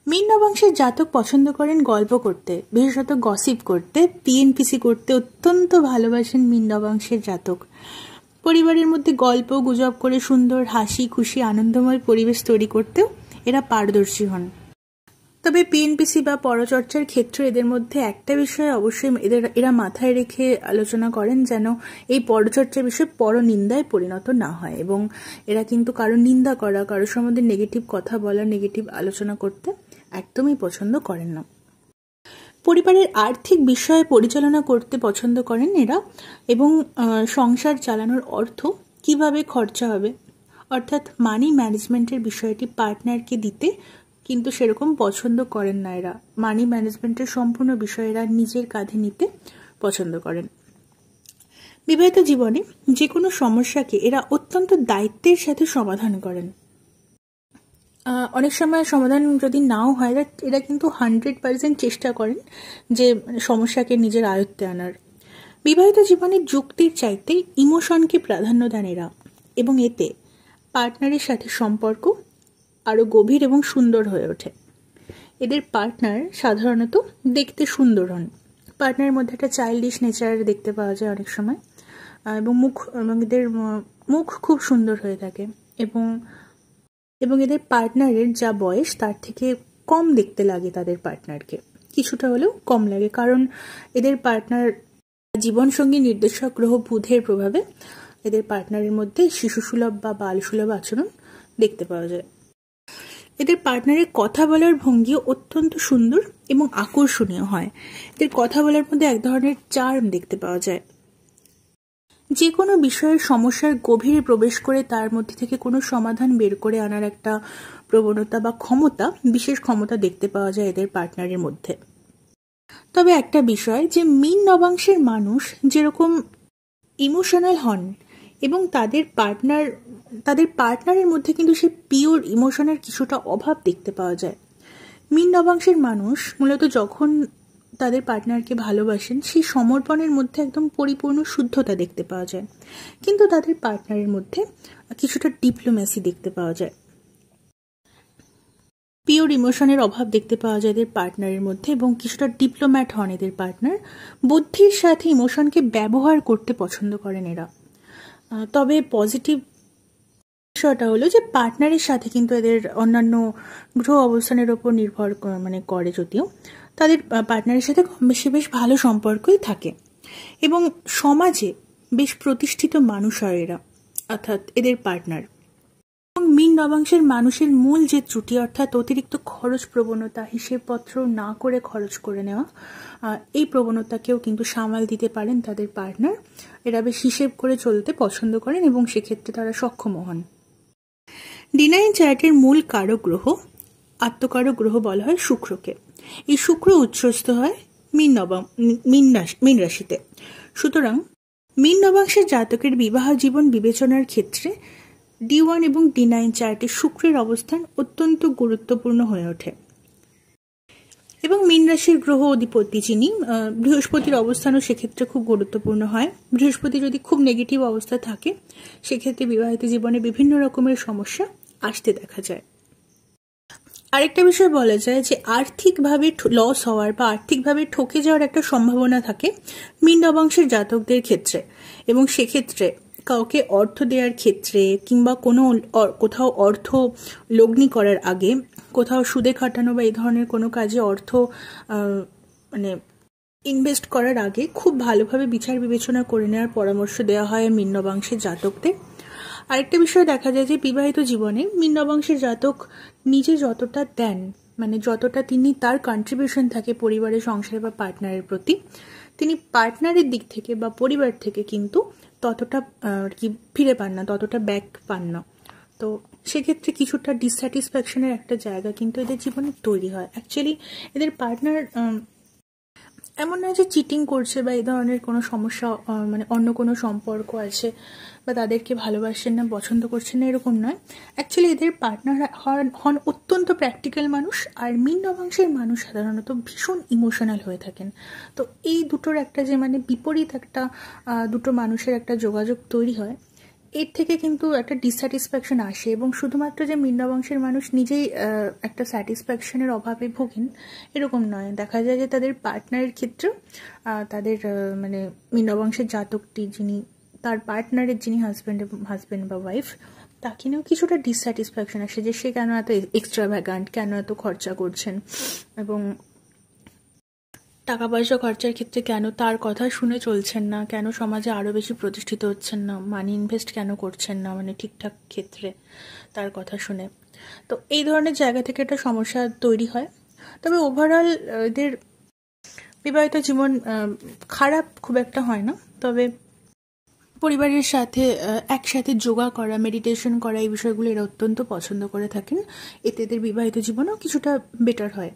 মীন নবাংশের জাতক পছন্দ করেন গল্প করতে, বিশেষত গসিপ করতে, পিএনপিসি করতে অত্যন্ত ভালোবাসেন মীন নবাংশের জাতক। পরিবারের মধ্যে গল্প গুজব করে সুন্দর হাসি খুশি আনন্দময় পরিবেশ তৈরি করতেও এরা পারদর্শী হন। তবে পিএনপিসি বা পরচর্চার ক্ষেত্রে এদের মধ্যে একটা বিষয় অবশ্যই এরা মাথায় রেখে আলোচনা করেন, যেন এই পরচর্চার বিষয় পরনিন্দায় পরিণত না হয়, এবং এরা কিন্তু কারো নিন্দা করা, কারোর সম্বন্ধে নেগেটিভ কথা বলা, নেগেটিভ আলোচনা করতে একদমই পছন্দ করেন না। পরিবারের আর্থিক বিষয়ে পরিচালনা করতে পছন্দ করেন এরা, এবং সংসার চালানোর অর্থ কিভাবে খরচা হবে অর্থাৎ মানি ম্যানেজমেন্টের বিষয়টি পার্টনারকে দিতে কিন্তু সেরকম পছন্দ করেন না এরা। মানি ম্যানেজমেন্টের সম্পূর্ণ বিষয় এরা নিজের কাঁধে নিতে পছন্দ করেন। বিবাহিত জীবনে যে কোনো সমস্যাকে এরা অত্যন্ত দায়িত্বের সাথে সমাধান করেন। অনেক সময় সমাধান যদি নাও হয়, এরা কিন্তু 100% চেষ্টা করেন যে সমস্যাকে নিজের আয়ত্তে আনার। বিবাহিত জীবনের যুক্তির চাইতে ইমোশনকে প্রাধান্য দেন এরা, এবং এতে পার্টনারের সাথে সম্পর্ক আরও গভীর এবং সুন্দর হয়ে ওঠে। এদের পার্টনার সাধারণত দেখতে সুন্দর হন। পার্টনারের মধ্যে একটা চাইল্ডিশ নেচার দেখতে পাওয়া যায় অনেক সময়, এবং এদের মুখ খুব সুন্দর হয়ে থাকে, এবং এদের পার্টনারের যা বয়স তার থেকে কম দেখতে লাগে তাদের পার্টনারকে, কিছুটা হলেও কম লাগে, কারণ এদের পার্টনার জীবনসঙ্গী নির্দেশক গ্রহ বুধের প্রভাবে এদের পার্টনারের মধ্যে শিশুসুলভ বা বালসুলভ আচরণ দেখতে পাওয়া যায়। এদের পার্টনারের কথা বলার ভঙ্গি অত্যন্ত সুন্দর এবং আকর্ষণীয় হয়। এদের কথা বলার মধ্যে এক ধরনের চার্ম দেখতে পাওয়া যায়। যে কোনো বিষয়ের সমস্যার গভীরে প্রবেশ করে তার মধ্যে থেকে কোনো সমাধান বের করে আনার একটা প্রবণতা বা ক্ষমতা, বিশেষ ক্ষমতা দেখতে পাওয়া যায় এদের পার্টনারের মধ্যে। তবে একটা বিষয়, যে মীন নবাংশের মানুষ যেরকম ইমোশনাল হন এবং তাদের পার্টনারের মধ্যে কিন্তু সে পিওর ইমোশনের কিছুটা অভাব দেখতে পাওয়া যায়। মীন নবাংশের মানুষ মূলত যখন তাদের পার্টনারকে ভালোবাসেন, সেই সমর্পণের মধ্যে একদম পরিপূর্ণ শুদ্ধতা দেখতে পাওয়া যায়, কিন্তু তাদের পার্টনারের মধ্যে কিছুটা ডিপ্লোম্যাসি দেখতে পাওয়া যায়। পিওর ইমোশনের অভাব দেখতে পাওয়া যায় এদের পার্টনারের মধ্যে, এবং কিছুটা ডিপ্লোম্যাট হন এদের পার্টনার। বুদ্ধির সাথে ইমোশনকে ব্যবহার করতে পছন্দ করেন এরা। তবে পজিটিভ বিষয়টা হলো যে পার্টনারের সাথে কিন্তু এদের অন্যান্য গ্রহ অবস্থানের ওপর নির্ভর করে, যদিও তাদের পার্টনারের সাথে কম বেশি বেশ ভালো সম্পর্কই থাকে, এবং সমাজে বেশ প্রতিষ্ঠিত মানুষ হয় এরা, অর্থাৎ এদের পার্টনার। মীন নবাংশের মানুষের মূল যে ত্রুটি, অর্থাৎ অতিরিক্ত খরচ প্রবণতা, হিসেবপত্র না করে খরচ করে নেওয়া, এই প্রবণতাকেও কিন্তু সামাল দিতে পারেন তাদের পার্টনার। এরা বেশ হিসেব করে চলতে পছন্দ করেন এবং সেক্ষেত্রে তারা সক্ষম হন। ডিনাইন চার্টের মূল কারক গ্রহ, আত্মকারক গ্রহ বলা হয় শুক্রকে। এই শুক্র উচ্চস্থ হয় মীন রাশিতে। সুতরাং মীন নবাংশের জাতকের বিবাহ জীবন বিবেচনার ক্ষেত্রে D1 এবং D9 চার্টে শুক্রের অবস্থান অত্যন্ত গুরুত্বপূর্ণ হয়ে ওঠে এবং মীন রাশির গ্রহ অধিপতি যিনি বৃহস্পতির অবস্থানও সেক্ষেত্রে খুব গুরুত্বপূর্ণ হয়। বৃহস্পতি যদি খুব নেগেটিভ অবস্থা থাকে সেক্ষেত্রে বিবাহিত জীবনে বিভিন্ন রকমের সমস্যা আসতে দেখা যায়। আরেকটা বিষয় বলা যায় যে আর্থিকভাবে লস হওয়ার বা আর্থিকভাবে ঠকে যাওয়ার একটা সম্ভাবনা থাকে মীন নবাংশের জাতকদের ক্ষেত্রে, এবং সেক্ষেত্রে কাউকে অর্থ দেওয়ার ক্ষেত্রে কিংবা কোথাও অর্থ লগ্নি করার আগে, কোথাও সুদে খাটানো বা এই ধরনের কোনো কাজে অর্থ মানে ইনভেস্ট করার আগে খুব ভালোভাবে বিচার বিবেচনা করে নেওয়ার পরামর্শ দেওয়া হয় মীন নবাংশের জাতকদের। আরেকটা বিষয় দেখা যায় যে বিবাহিত জীবনে মীন নবাংশের জাতক নিজে যতটা দেন, মানে যতটা তিনি তার কন্ট্রিবিউশন থাকে পরিবারের সংসারে বা পার্টনারের প্রতি, তিনি পার্টনারের দিক থেকে বা পরিবার থেকে কিন্তু ততটা আর কি ফিরে পান না, ততটা ব্যাক পান না। তো সেক্ষেত্রে কিছুটা ডিসস্যাটিসফ্যাকশনের একটা জায়গা কিন্তু এদের জীবনে তৈরি হয়। অ্যাকচুয়ালি এদের পার্টনার এমন নয় যে চিটিং করছে বা এই ধরনের কোনো সমস্যা, মানে অন্য কোনো সম্পর্ক আছে বা তাদেরকে ভালোবাসেন না, পছন্দ করছেন না, এরকম নয়। অ্যাকচুয়ালি এদের পার্টনার হন অত্যন্ত প্র্যাকটিক্যাল মানুষ, আর মীন নবাংশের মানুষ সাধারণত ভীষণ ইমোশনাল হয়ে থাকেন। তো এই দুটোর একটা যে মানে বিপরীত একটা দুটো মানুষের একটা যোগাযোগ তৈরি হয়, এর থেকে কিন্তু একটা ডিসস্যাটিসফ্যাকশন আসে, এবং শুধুমাত্র যে মীন নবাংশের মানুষ নিজেই একটা স্যাটিসফ্যাকশনের অভাবে ভোগেন এরকম নয়। দেখা যায় যে তাদের পার্টনারের ক্ষেত্রেও তাদের মানে মীন নবাংশের জাতকটি যিনি, তার পার্টনারের যিনি হাজব্যান্ড বা ওয়াইফ, তাকে নিয়েও কিছুটা ডিসস্যাটিসফ্যাকশন আসে যে সে কেন এত এক্সট্রাভ্যাগান্ট, কেন এত খরচা করছেন, এবং টাকা পয়সা খরচার ক্ষেত্রে কেন তার কথা শুনে চলছেন না, কেন সমাজে আরও বেশি প্রতিষ্ঠিত হচ্ছেন না, মানি ইনভেস্ট কেন করছেন না, মানে ঠিকঠাক ক্ষেত্রে তার কথা শুনে। তো এই ধরনের জায়গা থেকে একটা সমস্যা তৈরি হয়। তবে ওভারঅল এদের বিবাহিত জীবন খারাপ খুব একটা হয় না। তবে পরিবারের সাথে একসাথে যোগা করা, মেডিটেশন করা, এই বিষয়গুলো এরা অত্যন্ত পছন্দ করে থাকেন। এতে এদের বিবাহিত জীবনও কিছুটা বেটার হয়।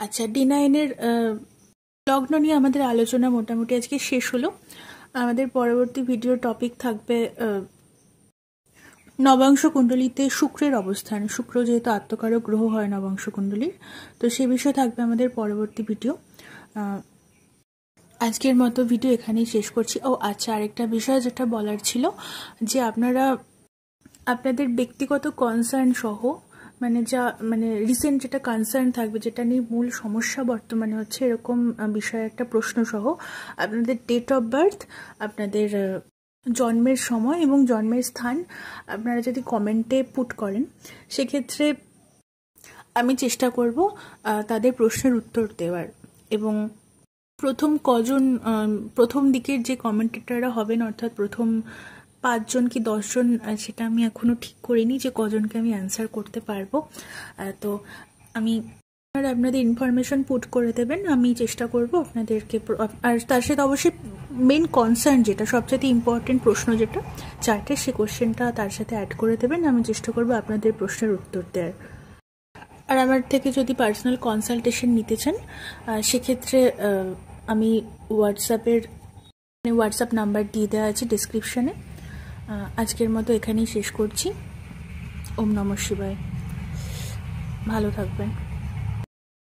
আচ্ছা, D9-এর লগ্ন নিয়ে আমাদের আলোচনা মোটামুটি আজকে শেষ হলো। আমাদের পরবর্তী ভিডিও টপিক থাকবে নবাংশ কুণ্ডলিতে শুক্রের অবস্থান। শুক্র যেহেতু আত্মকারক গ্রহ হয় নবাংশ কুণ্ডলীর, তো সে বিষয়ে থাকবে আমাদের পরবর্তী ভিডিও। আজকের মতো ভিডিও এখানেই শেষ করছি। ও আচ্ছা, আরেকটা বিষয় যেটা বলার ছিল যে আপনারা আপনাদের ব্যক্তিগত কনসার্ন সহ, মানে রিসেন্ট যেটা কনসার্ন থাকবে, যেটা নিয়ে মূল সমস্যা বর্তমানে হচ্ছে, এরকম বিষয়ে একটা প্রশ্ন সহ আপনাদের ডেট অফ বার্থ, আপনাদের জন্মের সময় এবং জন্মের স্থান আপনারা যদি কমেন্টে পুট করেন, সেক্ষেত্রে আমি চেষ্টা করব তাদের প্রশ্নের উত্তর দেওয়ার। এবং প্রথম দিকের যে কমেন্টেটররা হবেন, অর্থাৎ প্রথম 5 জন কি 10 জন, সেটা আমি এখনো ঠিক করিনি যে কজনকে আমি অ্যান্সার করতে পারবো। তো আপনাদের ইনফরমেশন পুট করে দেবেন, আমি চেষ্টা করব আপনাদেরকে। আর তার সাথে অবশ্যই মেন কনসার্ন যেটা সবচেয়ে ইম্পর্টেন্ট প্রশ্ন যেটা চার্টে, সে কোশ্চেনটা তার সাথে অ্যাড করে দেবেন। আমি চেষ্টা করব আপনাদের প্রশ্নের উত্তর দেওয়ার। আর আমার থেকে যদি পার্সোনাল কনসালটেশন নিতে চান, সেক্ষেত্রে আমি হোয়াটসঅ্যাপ নাম্বার দিয়ে দেওয়া আছে ডিসক্রিপশানে। আজকের মতো এখানেই শেষ করছি। ওম নমঃ শিবায়। ভালো থাকবেন।